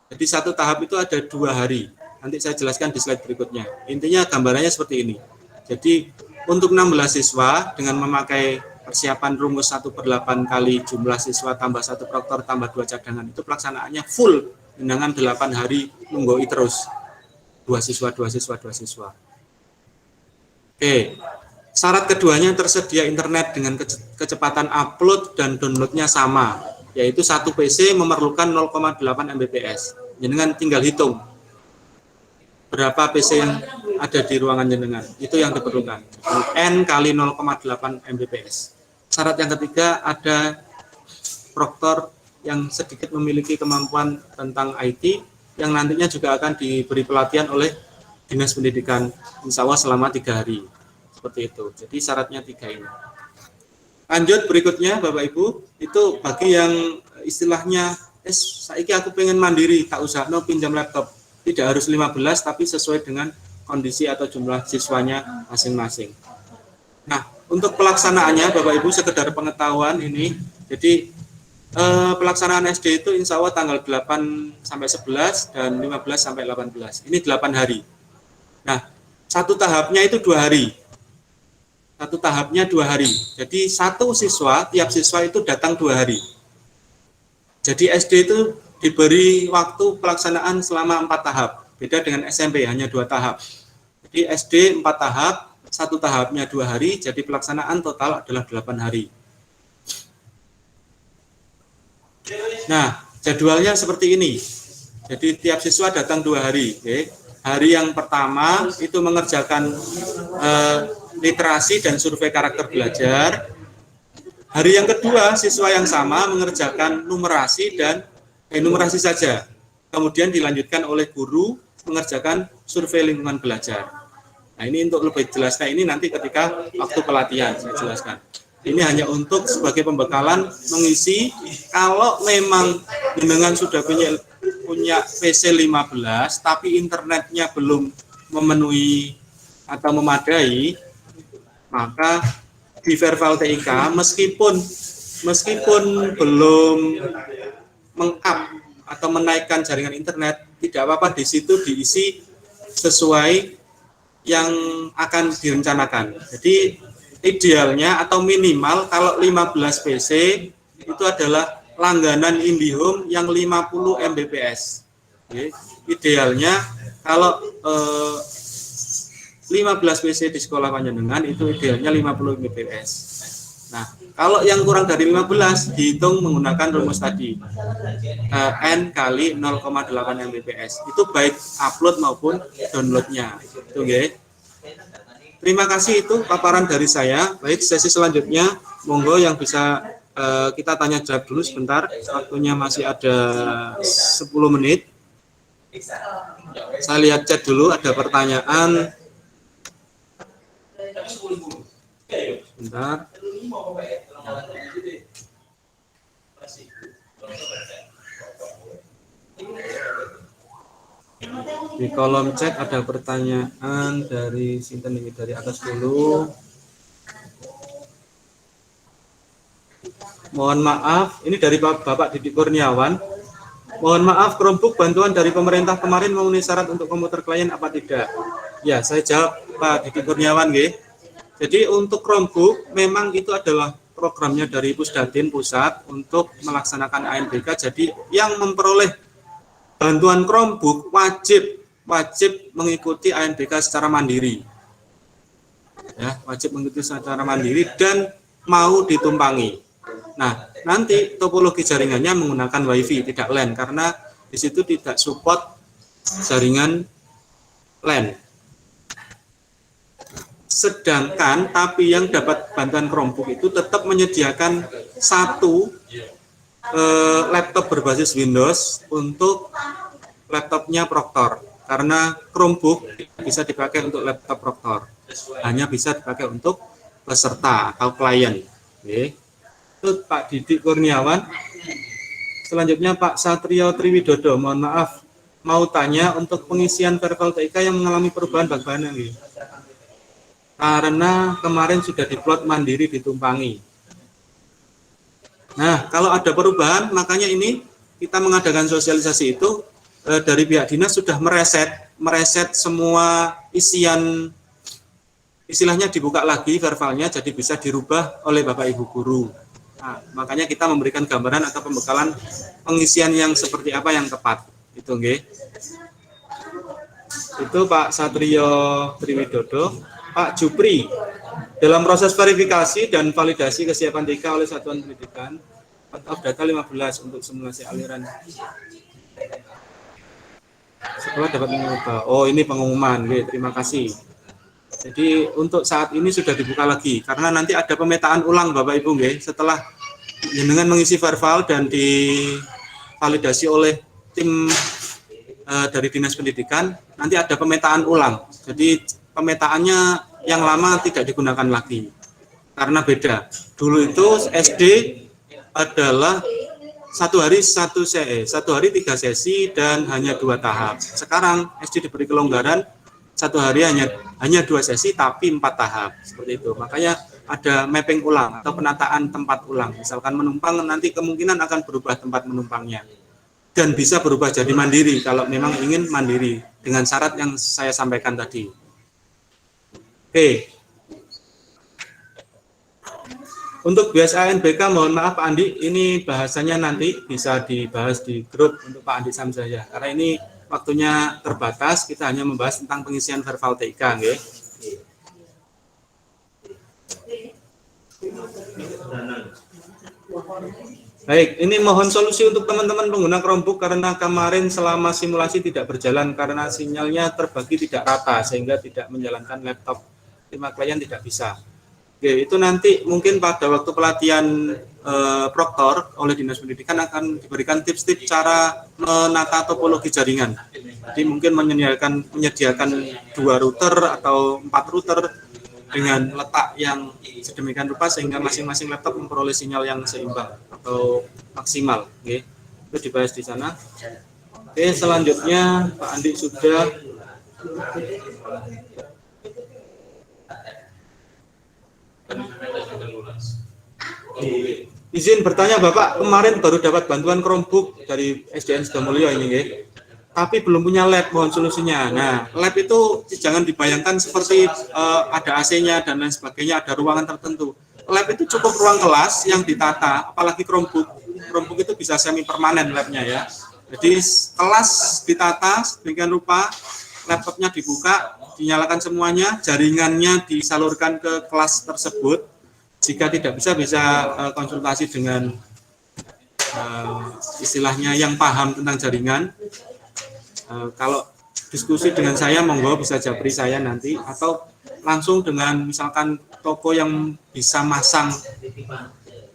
Jadi satu tahap itu ada 2 hari. Nanti saya jelaskan di slide berikutnya. Intinya gambarannya seperti ini. Jadi untuk 16 siswa dengan memakai persiapan rumus 1/8 kali jumlah siswa tambah 1 proktor tambah 2 cadangan itu pelaksanaannya full dengan 8 hari nunggoi terus. 2 siswa. Oke. Syarat keduanya tersedia internet dengan kecepatan upload dan downloadnya sama, yaitu satu PC memerlukan 0,8 Mbps. Jenengan tinggal hitung berapa PC yang ada di ruangan jenengan, itu yang diperlukan. N kali 0,8 Mbps. Syarat yang ketiga ada proktor yang sedikit memiliki kemampuan tentang IT yang nantinya juga akan diberi pelatihan oleh Dinas Pendidikan, insya Allah selama 3 hari. Seperti itu. Jadi syaratnya 3 ini. Lanjut berikutnya Bapak Ibu, itu bagi yang istilahnya saiki aku pengen mandiri, tak usah pinjam laptop. Tidak harus 15 tapi sesuai dengan kondisi atau jumlah siswanya masing-masing. Nah, untuk pelaksanaannya Bapak Ibu sekedar pengetahuan ini. Jadi pelaksanaan SD itu insya Allah tanggal 8 sampai 11 dan 15 sampai 18. Ini 8 hari. Nah, satu tahapnya itu 2 hari. Satu tahapnya 2 hari. Jadi satu siswa, tiap siswa itu datang 2 hari. Jadi SD itu diberi waktu pelaksanaan selama 4 tahap. Beda dengan SMP, hanya 2 tahap. Jadi SD 4 tahap, satu tahapnya 2 hari, jadi pelaksanaan total adalah 8 hari. Nah, jadwalnya seperti ini. Jadi tiap siswa datang 2 hari. Oke. Hari yang pertama itu mengerjakan literasi dan survei karakter belajar. Hari yang kedua, siswa yang sama mengerjakan numerasi dan numerasi saja. Kemudian dilanjutkan oleh guru mengerjakan survei lingkungan belajar. Nah, ini untuk lebih jelasnya ini nanti ketika waktu pelatihan saya jelaskan. Ini hanya untuk sebagai pembekalan mengisi kalau memang jenengan sudah punya PC 15 tapi internetnya belum memenuhi atau memadai, maka di Verbal TIK meskipun belum meng-up atau menaikkan jaringan internet, tidak apa-apa, di situ diisi sesuai yang akan direncanakan. Jadi idealnya atau minimal kalau 15 PC itu adalah langganan IndiHome yang 50 Mbps. Oke. Idealnya kalau 15 PC di sekolah panjenengan itu idealnya 50 Mbps. Nah, kalau yang kurang dari 15 dihitung menggunakan rumus tadi. N kali 0,8 Mbps. Itu baik upload maupun downloadnya. Itu nggih. Terima kasih, itu paparan dari saya. Baik, sesi selanjutnya monggo yang bisa kita tanya jawab dulu sebentar. Waktunya masih ada 10 menit. Saya lihat chat dulu, ada pertanyaan. Sebentar. Di kolom chat ada pertanyaan dari sinten ini, dari atas dulu. Mohon maaf, ini dari Bapak Didik Kurniawan. Mohon maaf, Chromebook bantuan dari pemerintah kemarin memenuhi syarat untuk komputer klien apa tidak? Ya, saya jawab Pak Didik Kurniawan, nggih. Jadi untuk Chromebook memang itu adalah programnya dari Pusdatin pusat untuk melaksanakan ANBK. Jadi yang memperoleh bantuan Chromebook wajib mengikuti ANBK secara mandiri. Ya, wajib mengikuti secara mandiri dan mau ditumpangi. Nah, nanti topologi jaringannya menggunakan WiFi, tidak LAN, karena di situ tidak support jaringan LAN. Sedangkan tapi yang dapat bantuan Chromebook itu tetap menyediakan satu laptop berbasis Windows untuk laptopnya Proctor, karena Chromebook bisa dipakai untuk laptop Proctor, hanya bisa dipakai untuk peserta atau klien. Oke. Itu Pak Didik Kurniawan. Selanjutnya Pak Satrio Triwidodo, mohon maaf, mau tanya untuk pengisian Verval TIK yang mengalami perubahan bag bahan ini. Karena kemarin sudah diplot mandiri ditumpangi. Nah, kalau ada perubahan, makanya ini kita mengadakan sosialisasi itu dari pihak dinas sudah mereset semua isian, istilahnya dibuka lagi verbalnya, jadi bisa dirubah oleh Bapak Ibu guru. Nah, makanya kita memberikan gambaran atau pembekalan pengisian yang seperti apa yang tepat. Itu nggih. Itu Pak Satrio Triwidodo. Pak Jupri, dalam proses verifikasi dan validasi kesiapan TIK oleh Satuan Pendidikan, cut-off data 15 untuk simulasi aliran. Setelah dapat mengubah. Oh, ini pengumuman. Oke, terima kasih. Jadi untuk saat ini sudah dibuka lagi, karena nanti ada pemetaan ulang Bapak Ibu, nggih. Setelah dengan mengisi verval dan divalidasi oleh tim dari Dinas Pendidikan, nanti ada pemetaan ulang. Jadi pemetaannya yang lama tidak digunakan lagi karena beda. Dulu itu SD adalah satu hari 3 sesi dan hanya 2 tahap. Sekarang SD diberi kelonggaran, satu hari hanya 2 sesi tapi 4 tahap, seperti itu. Makanya ada mapping ulang atau penataan tempat ulang. Misalkan menumpang, nanti kemungkinan akan berubah tempat menumpangnya dan bisa berubah jadi mandiri kalau memang ingin mandiri dengan syarat yang saya sampaikan tadi. Oke. Untuk bias ANBK, mohon maaf Pak Andi, ini bahasanya nanti bisa dibahas di grup untuk Pak Andi Samjaya. Karena ini waktunya terbatas, kita hanya membahas tentang pengisian verval TIK, nggih. Baik, ini mohon solusi untuk teman-teman pengguna Chromebook karena kemarin selama simulasi tidak berjalan karena sinyalnya terbagi tidak rata sehingga tidak menjalankan laptop. Terima klien tidak bisa. Oke, itu nanti mungkin pada waktu pelatihan Proctor oleh Dinas Pendidikan akan diberikan tips-tips cara menata topologi jaringan. Jadi mungkin menyediakan 2 router atau 4 router dengan letak yang sedemikian rupa sehingga masing-masing laptop memperoleh sinyal yang seimbang atau maksimal. Oke, itu dibahas di sana. Oke, selanjutnya Pak Andi sudah. Izin bertanya Bapak, kemarin baru dapat bantuan Chromebook dari SDN Sudomulyo ini, nggih. tapi belum punya lab, mohon solusinya. Nah, lab itu jangan dibayangkan seperti ada AC-nya dan lain sebagainya, ada ruangan tertentu. Lab itu cukup ruang kelas yang ditata, apalagi Chromebook. Chromebook itu bisa semi permanen labnya ya. Jadi kelas ditata sedemikian rupa, laptopnya dibuka, dinyalakan semuanya, jaringannya disalurkan ke kelas tersebut. Jika tidak bisa konsultasi dengan istilahnya yang paham tentang jaringan. Kalau diskusi dengan saya, monggo bisa japri saya nanti, atau langsung dengan misalkan toko yang bisa masang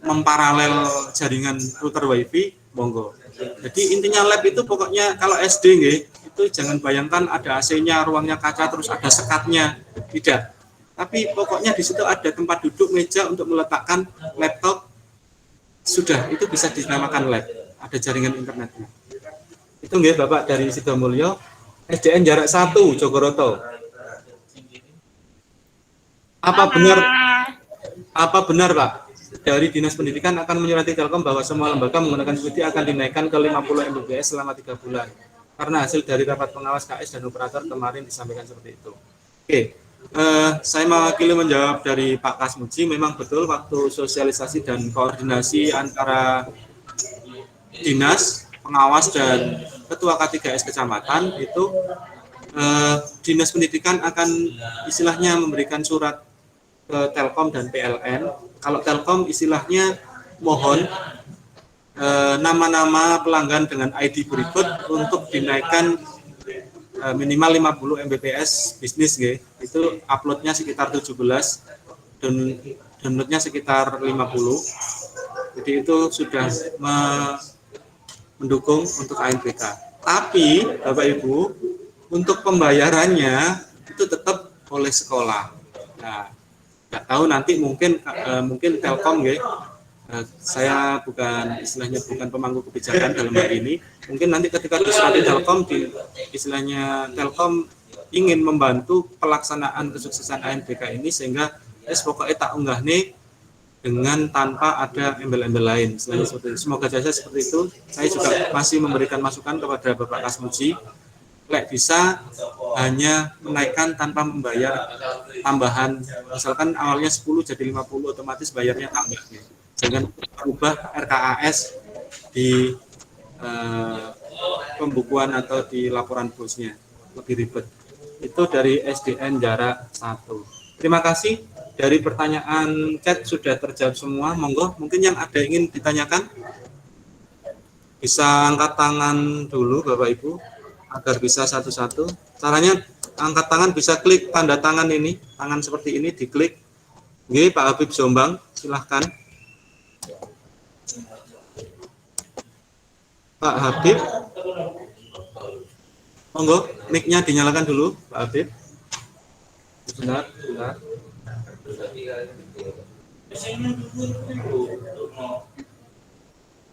memparalel jaringan router wifi, monggo. Jadi intinya lab itu pokoknya kalau SD itu jangan bayangkan ada AC-nya, ruangnya kaca, terus ada sekatnya, tidak. Tapi pokoknya di situ ada tempat duduk, meja untuk meletakkan laptop, sudah, itu bisa dinamakan lab, ada jaringan internetnya. Itu nggih Bapak dari Sidomulyo, SDN jarak 1 Jogoroto. Apa benar Pak, dari Dinas Pendidikan akan menyurati Telkom bahwa semua lembaga menggunakan subsidi akan dinaikkan ke 50 Mbps selama 3 bulan? Karena hasil dari rapat pengawas KS dan operator kemarin disampaikan seperti itu. Oke, saya mewakili menjawab dari Pak Kasmuji. Memang betul waktu sosialisasi dan koordinasi antara dinas, pengawas dan ketua K3S kecamatan itu Dinas Pendidikan akan istilahnya memberikan surat ke Telkom dan PLN. Kalau Telkom istilahnya mohon nama-nama pelanggan dengan ID berikut untuk dinaikkan minimal 50 Mbps bisnis itu uploadnya sekitar 17 dan downloadnya sekitar 50. Jadi itu sudah mendukung untuk ANBK. Tapi Bapak Ibu, untuk pembayarannya itu tetap oleh sekolah. Nah, nggak tahu nanti mungkin Telkom saya istilahnya bukan pemangku kebijakan dalam hal ini. Mungkin nanti ketika diserahkan Telkom istilahnya Telkom ingin membantu pelaksanaan kesuksesan ANBK ini sehingga pokoknya tak unggah nih dengan tanpa ada embel-embel lain. Seperti itu. Semoga saja seperti itu. Saya juga masih memberikan masukan kepada Bapak Kasmuji, bisa hanya menaikkan tanpa membayar tambahan. Misalkan awalnya 10 jadi 50, otomatis bayarnya tambah. Dengan merubah RKAS di pembukuan atau di laporan bosnya. Lebih ribet. Itu dari SDN jarak 1. Terima kasih. Dari pertanyaan chat sudah terjawab semua. Monggo, mungkin yang ada ingin ditanyakan bisa angkat tangan dulu Bapak Ibu agar bisa satu-satu. Caranya angkat tangan bisa klik tanda tangan ini, tangan seperti ini diklik. Oke, Pak Habib Jombang, silahkan. Pak Habib, monggo, mic-nya dinyalakan dulu, Pak Habib. Benar.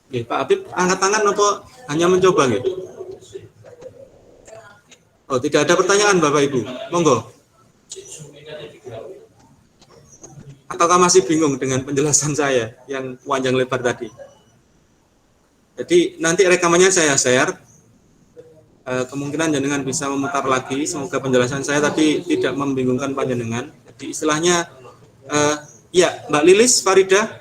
Oke, Pak Habib angkat tangan apa hanya mencoba gitu? Oh, tidak ada pertanyaan Bapak Ibu. Monggo. Ataukah masih bingung dengan penjelasan saya yang panjang lebar tadi? Jadi nanti rekamannya saya share. Kemungkinan jenengan bisa memutar lagi. Semoga penjelasan saya tadi tidak membingungkan panjenengan. Jadi istilahnya ya, Mbak Lilis Farida.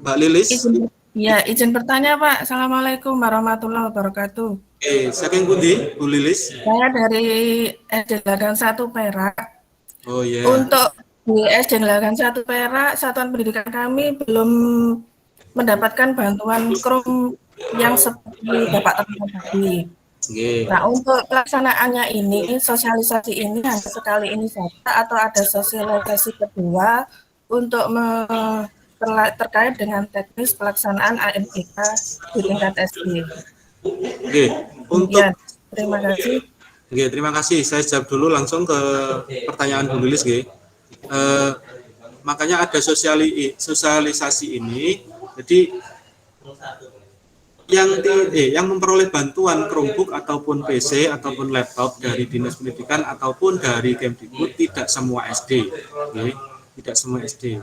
Mbak Lilis. Izin bertanya Pak. Assalamualaikum warahmatullahi wabarakatuh. Siapa yang pundi, Bu Lilis? Saya dari SD Lagan 1 Perak. Oh iya. Untuk di SD Lagan 1 Perak, satuan pendidikan kami belum mendapatkan bantuan Chrome yang seperti Bapak temukan tadi. Nah, untuk pelaksanaannya ini, sosialisasi ini hanya sekali ini saja atau ada sosialisasi kedua untuk terkait dengan teknis pelaksanaan ANBK di tingkat SD. Oke, untuk terima kasih. Oke, terima kasih. Saya jawab dulu langsung ke pertanyaan Bu Lilis. Makanya ada sosialisasi ini. Jadi yang memperoleh bantuan Chromebook ataupun PC ataupun laptop dari Dinas Pendidikan ataupun dari Kemdikbud tidak semua SD. Tidak semua SD.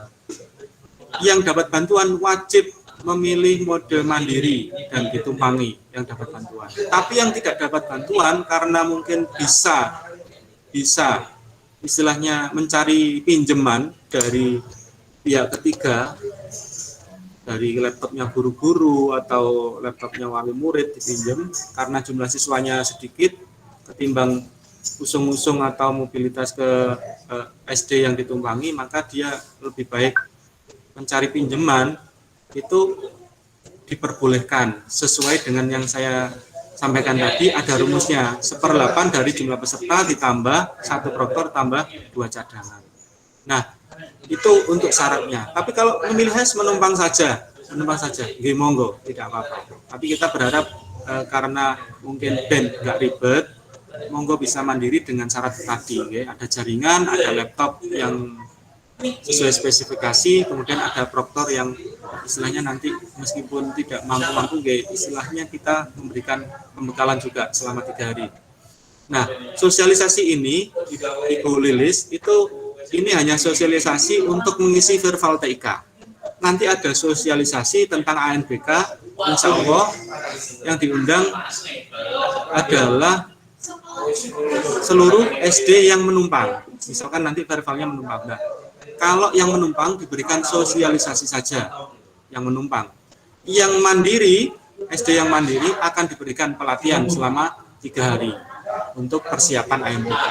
Yang dapat bantuan wajib memilih mode mandiri dan ditumpangi yang dapat bantuan. Tapi yang tidak dapat bantuan karena mungkin bisa istilahnya mencari pinjaman dari pihak ketiga, dari laptopnya guru-guru atau laptopnya wali murid dipinjam karena jumlah siswanya sedikit ketimbang usung-usung atau mobilitas ke SD yang ditumpangi, maka dia lebih baik mencari pinjaman. Itu diperbolehkan sesuai dengan yang saya sampaikan tadi, ada rumusnya 1/8 dari jumlah peserta ditambah 1 proktor tambah 2 cadangan. Nah, itu untuk syaratnya. Tapi kalau memilih menumpang saja, nggih monggo, tidak apa-apa. Tapi kita berharap karena mungkin band nggak ribet, monggo bisa mandiri dengan syarat tadi, ya. Ada jaringan, ada laptop yang sesuai spesifikasi, kemudian ada proktor yang istilahnya nanti meskipun tidak mampu-mampu, istilahnya kita memberikan pembekalan juga selama 3 hari. Nah, sosialisasi ini Ibu Lilis itu ini hanya sosialisasi untuk mengisi verbal TIK. Nanti ada sosialisasi tentang ANBK, insya Allah yang diundang adalah seluruh SD yang menumpang. Misalkan nanti verbalnya menumpang. Nah, kalau yang menumpang diberikan sosialisasi saja yang menumpang. Yang mandiri, SD yang mandiri akan diberikan pelatihan selama 3 hari untuk persiapan ANBK.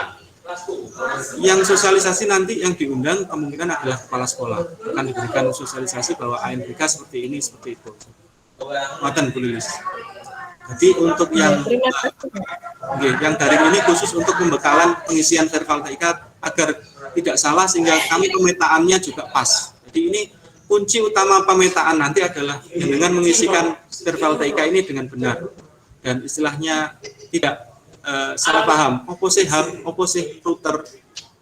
Yang sosialisasi nanti yang diundang kemungkinan adalah kepala sekolah. Akan diberikan sosialisasi bahwa ANBK seperti ini, seperti itu. Maten Bu Lilis. Jadi untuk yang daring ini khusus untuk pembekalan pengisian verbal TIK agar tidak salah sehingga kami pemetaannya juga pas. Jadi ini kunci utama pemetaan nanti adalah dengan mengisikan verbal TIK ini dengan benar dan istilahnya tidak salah paham. Opo sih hub, opo sih router,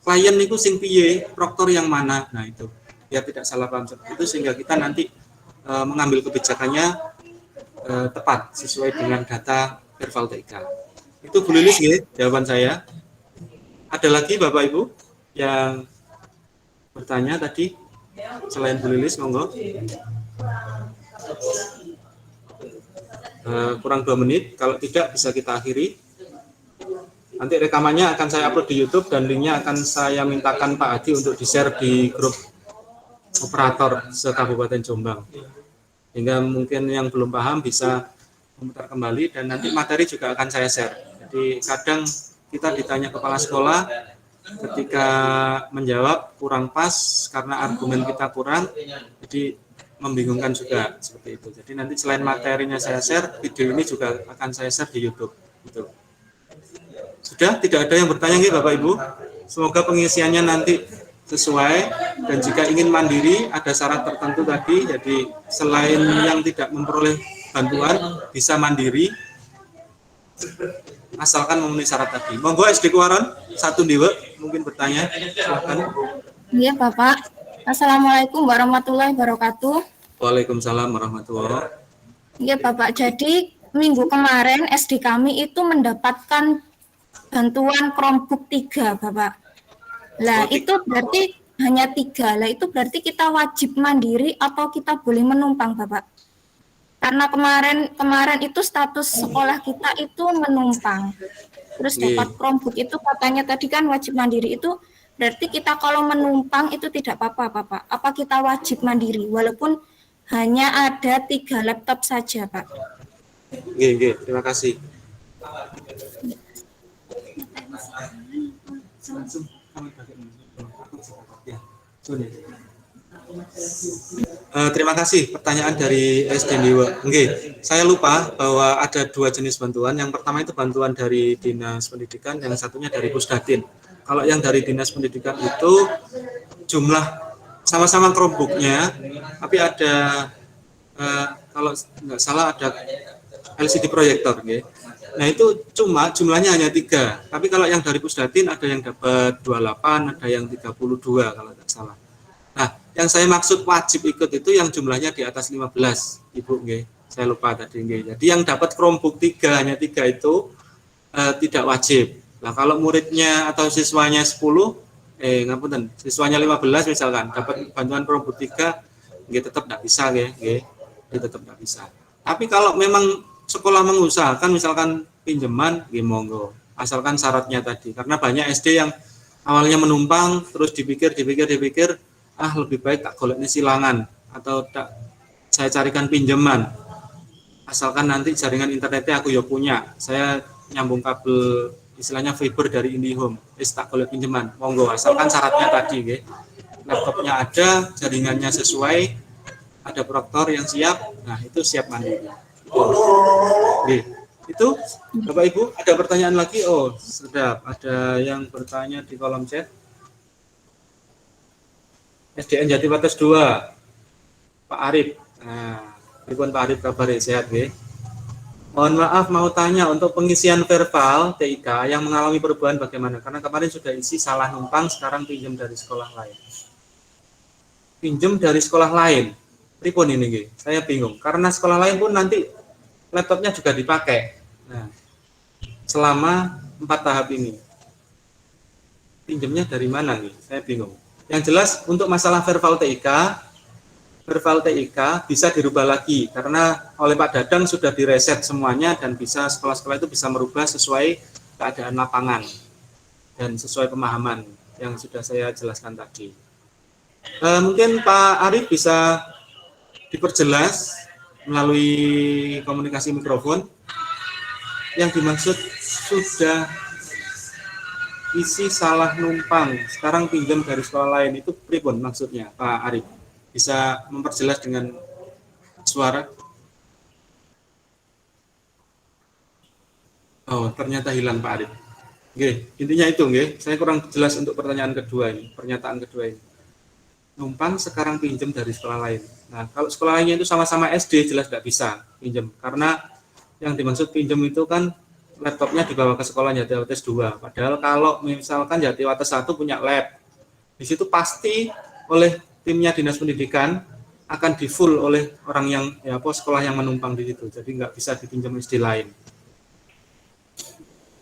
klien itu sing piye, proktor yang mana. Nah itu ya tidak salah paham seperti itu sehingga kita nanti mengambil kebijakannya tepat sesuai dengan data verbal TIK. Itu Bu Lilis ya, jawaban saya. Ada lagi Bapak Ibu yang bertanya tadi selain Bu Lilis, monggo. Kurang 2 menit, kalau tidak bisa kita akhiri. Nanti rekamannya akan saya upload di YouTube dan linknya akan saya mintakan Pak Hadi untuk di-share di grup operator se-Kabupaten Jombang. Sehingga mungkin yang belum paham bisa memutar kembali dan nanti materi juga akan saya share. Jadi kadang kita ditanya kepala sekolah, ketika menjawab kurang pas karena argumen kita kurang, jadi membingungkan juga seperti itu. Jadi nanti selain materinya saya share, video ini juga akan saya share di YouTube. Gitu. Sudah tidak ada yang bertanya nih Bapak Ibu. Semoga pengisiannya nanti sesuai dan jika ingin mandiri ada syarat tertentu tadi. Jadi selain yang tidak memperoleh bantuan bisa mandiri asalkan memenuhi syarat tadi. Monggo SD Kuaron satu dewe mungkin bertanya. Silakan. Iya Bapak. Assalamualaikum warahmatullahi wabarakatuh. Waalaikumsalam warahmatullahi wabarakatuh. Iya Bapak. Jadi minggu kemarin SD kami itu mendapatkan bantuan Chromebook 3 Bapak. Lah itu berarti hanya 3. Lah itu berarti kita wajib mandiri atau kita boleh menumpang Bapak? Karena kemarin itu status sekolah kita itu menumpang. Terus dapat Chromebook itu katanya tadi kan wajib mandiri, itu berarti kita kalau menumpang itu tidak apa-apa Bapak. Apa kita wajib mandiri walaupun hanya ada 3 laptop saja Pak? Terima kasih. Terima kasih pertanyaan dari SD Dewa. Saya lupa bahwa ada 2 jenis bantuan. Yang pertama itu bantuan dari Dinas Pendidikan, yang satunya dari Pusdatin. Kalau yang dari Dinas Pendidikan itu jumlah sama-sama Chromebook-nya, tapi ada kalau nggak salah ada LCD proyektor. Nah itu cuma jumlahnya hanya 3. Tapi kalau yang dari Pusdatin ada yang dapat 28, ada yang 32 kalau tidak salah. Nah, yang saya maksud wajib ikut itu yang jumlahnya di atas 15, Ibu, saya lupa tadi. Jadi yang dapat Chromebook 3, hanya 3 itu tidak wajib. Nah, kalau muridnya atau siswanya 10, siswanya 15 misalkan, dapat bantuan Chromebook 3, tetap tidak bisa, Jadi tetap nggak bisa. Tapi kalau memang sekolah mengusahakan misalkan pinjaman, ya monggo. Asalkan syaratnya tadi. Karena banyak SD yang awalnya menumpang, terus dipikir, lebih baik tak goleknya silangan atau tak saya carikan pinjaman. Asalkan nanti jaringan internetnya aku ya punya. Saya nyambung kabel istilahnya fiber dari IndiHome. Tak golek pinjaman, monggo. Asalkan syaratnya tadi, nggih. Laptopnya ada, jaringannya sesuai, ada proktor yang siap, nah itu siap mandiri. Oke. Itu Bapak Ibu ada pertanyaan lagi? Oh, sedap. Ada yang bertanya di kolom chat. SDN Jatiwates 2, Pak Arif. Nah, pripun Pak Arif kabar sehat nggih? Mohon maaf mau tanya untuk pengisian verbal TIK yang mengalami perubahan bagaimana? Karena kemarin sudah isi salah numpang, sekarang pinjam dari sekolah lain. Pinjam dari sekolah lain. Pripun ini nggih? Saya bingung. Karena sekolah lain pun nanti laptopnya juga dipakai. Nah, selama 4 tahap ini. Pinjamnya dari mana nih? Saya bingung. Yang jelas untuk masalah verbal TIK bisa dirubah lagi karena oleh Pak Dadang sudah direset semuanya dan bisa sekolah-sekolah itu bisa merubah sesuai keadaan lapangan dan sesuai pemahaman yang sudah saya jelaskan tadi. Mungkin Pak Arif bisa diperjelas melalui komunikasi mikrofon yang dimaksud sudah isi salah numpang sekarang pinjam dari sekolah lain itu pripun maksudnya Pak Arif, bisa memperjelas dengan suara? Oh, ternyata hilang Pak Arif. Oke, intinya itu nggih. Saya kurang jelas untuk pertanyaan kedua ini, pernyataan kedua ini. Numpang sekarang pinjam dari sekolah lain. Nah, kalau sekolah lainnya itu sama-sama SD jelas tidak bisa pinjam karena yang dimaksud pinjam itu kan laptopnya dibawa ke sekolah Jatiwates 2. Padahal kalau misalkan Jatiwates 1 punya lab, di situ pasti oleh timnya Dinas Pendidikan akan di full oleh orang yang sekolah yang menumpang di situ. Jadi nggak bisa dipinjam SD lain.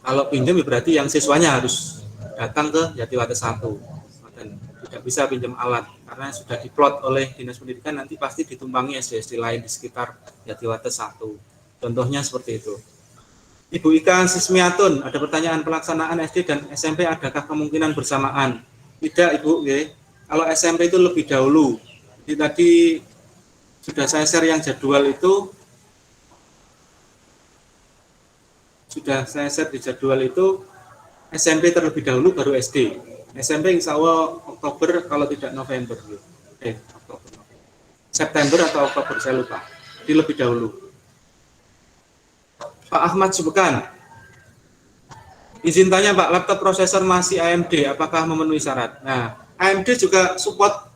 Kalau pinjam berarti yang siswanya harus datang ke Jatiwates 1 dan tidak bisa pinjam alat karena sudah diplot oleh Dinas Pendidikan nanti pasti ditumpangi SD-SD lain di sekitar Jatiwates 1. Contohnya seperti itu. Ibu Ika Sismiatun, ada pertanyaan pelaksanaan SD dan SMP adakah kemungkinan bersamaan? Tidak Ibu, kalau SMP itu lebih dahulu. Jadi tadi sudah saya share yang jadwal itu, SMP terlebih dahulu baru SD. SMP insya Allah Oktober kalau tidak November. Oktober. September atau Oktober saya lupa. Jadi lebih dahulu. Pak Ahmad Subekan, izin tanya Pak, laptop prosesor masih AMD, apakah memenuhi syarat? Nah, AMD juga support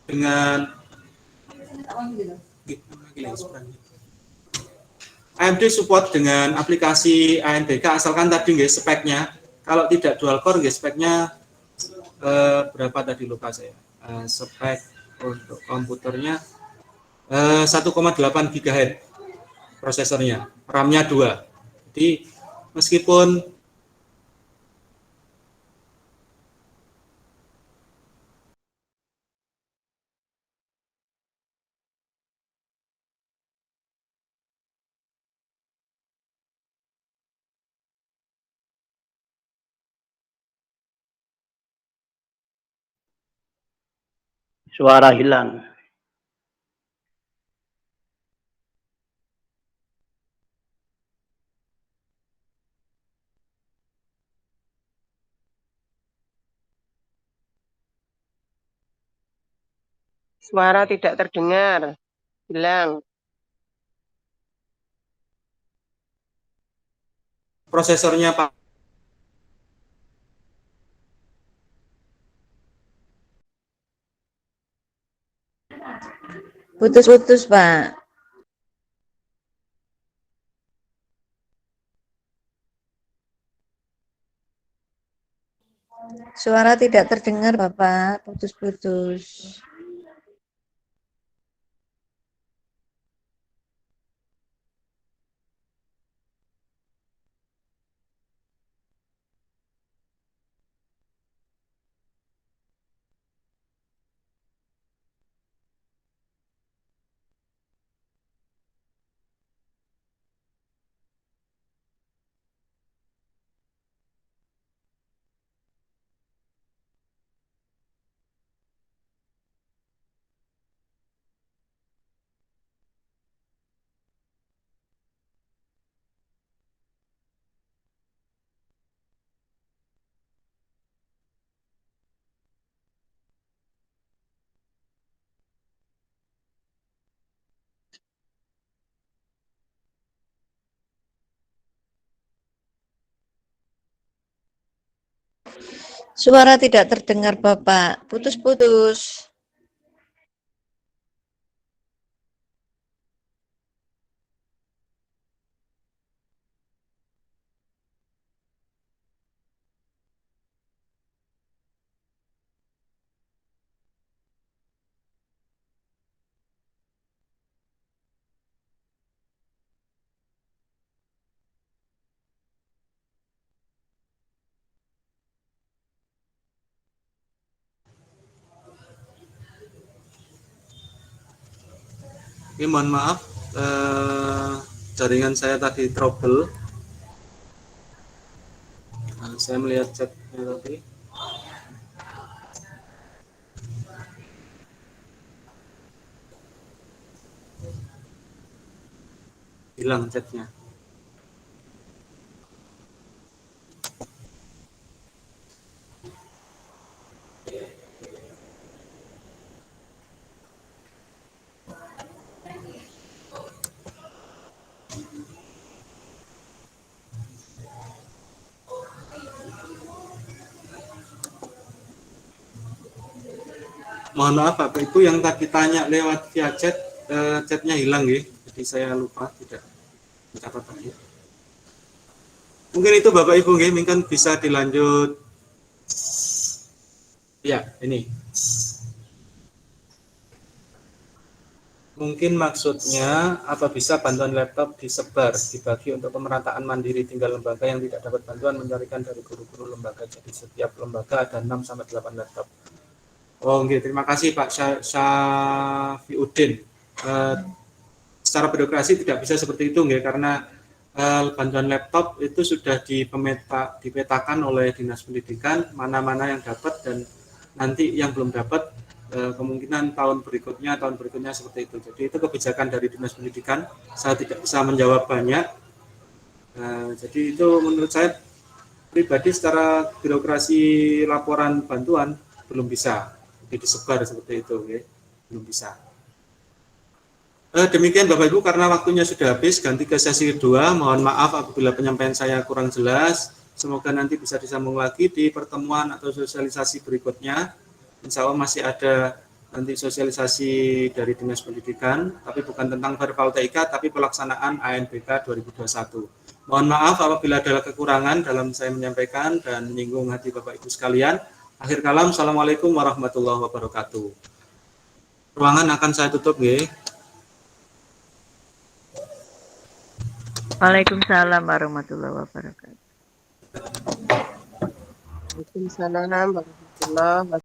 dengan AMD support dengan aplikasi ANBK asalkan tadi nggih speknya. Kalau tidak dual core nggih speknya berapa tadi lupa saya. Spek untuk komputernya 1,8 GHz prosesornya, RAM-nya 2. Jadi meskipun Suara hilang. Suara tidak terdengar. Hilang. prosesornya Pak Putus-putus, Pak. Suara tidak terdengar, Bapak. Putus-putus. Suara tidak terdengar, Bapak. Putus-putus. Oke, mohon maaf, jaringan saya tadi trouble. Saya melihat chatnya tadi. Hilang chatnya. Mohon maaf Bapak Ibu yang tadi tanya lewat via chat, chatnya hilang ya. Jadi saya lupa tidak mencatat tadi. Mungkin itu Bapak Ibu nggih, mungkin bisa dilanjut. Ya, ini. Mungkin maksudnya apa bisa bantuan laptop disebar, dibagi untuk pemerataan mandiri tinggal lembaga yang tidak dapat bantuan mencarikan dari guru-guru lembaga. Jadi setiap lembaga ada 6-8 laptop. Oh, okay. Terima kasih Pak Syafiuddin. Secara birokrasi tidak bisa seperti itu, nggih, karena bantuan laptop itu sudah dipetakan oleh Dinas Pendidikan mana-mana yang dapat dan nanti yang belum dapat kemungkinan tahun berikutnya seperti itu. Jadi itu kebijakan dari Dinas Pendidikan. Saya tidak bisa menjawab banyak. Jadi itu menurut saya pribadi secara birokrasi laporan bantuan belum bisa disebar seperti itu, ya. Belum bisa. Demikian Bapak Ibu, karena waktunya sudah habis, ganti ke sesi kedua. Mohon maaf apabila penyampaian saya kurang jelas. Semoga nanti bisa disambung lagi di pertemuan atau sosialisasi berikutnya. Insya Allah masih ada nanti sosialisasi dari Dinas Pendidikan, tapi bukan tentang verbal TIK, tapi pelaksanaan ANBK 2021. Mohon maaf apabila ada kekurangan dalam saya menyampaikan dan menyinggung hati Bapak Ibu sekalian. Akhir kalam, Assalamualaikum warahmatullahi wabarakatuh. Ruangan akan saya tutup, nggih. Waalaikumsalam warahmatullahi wabarakatuh. Waalaikumsalam warahmatullahi wabarakatuh.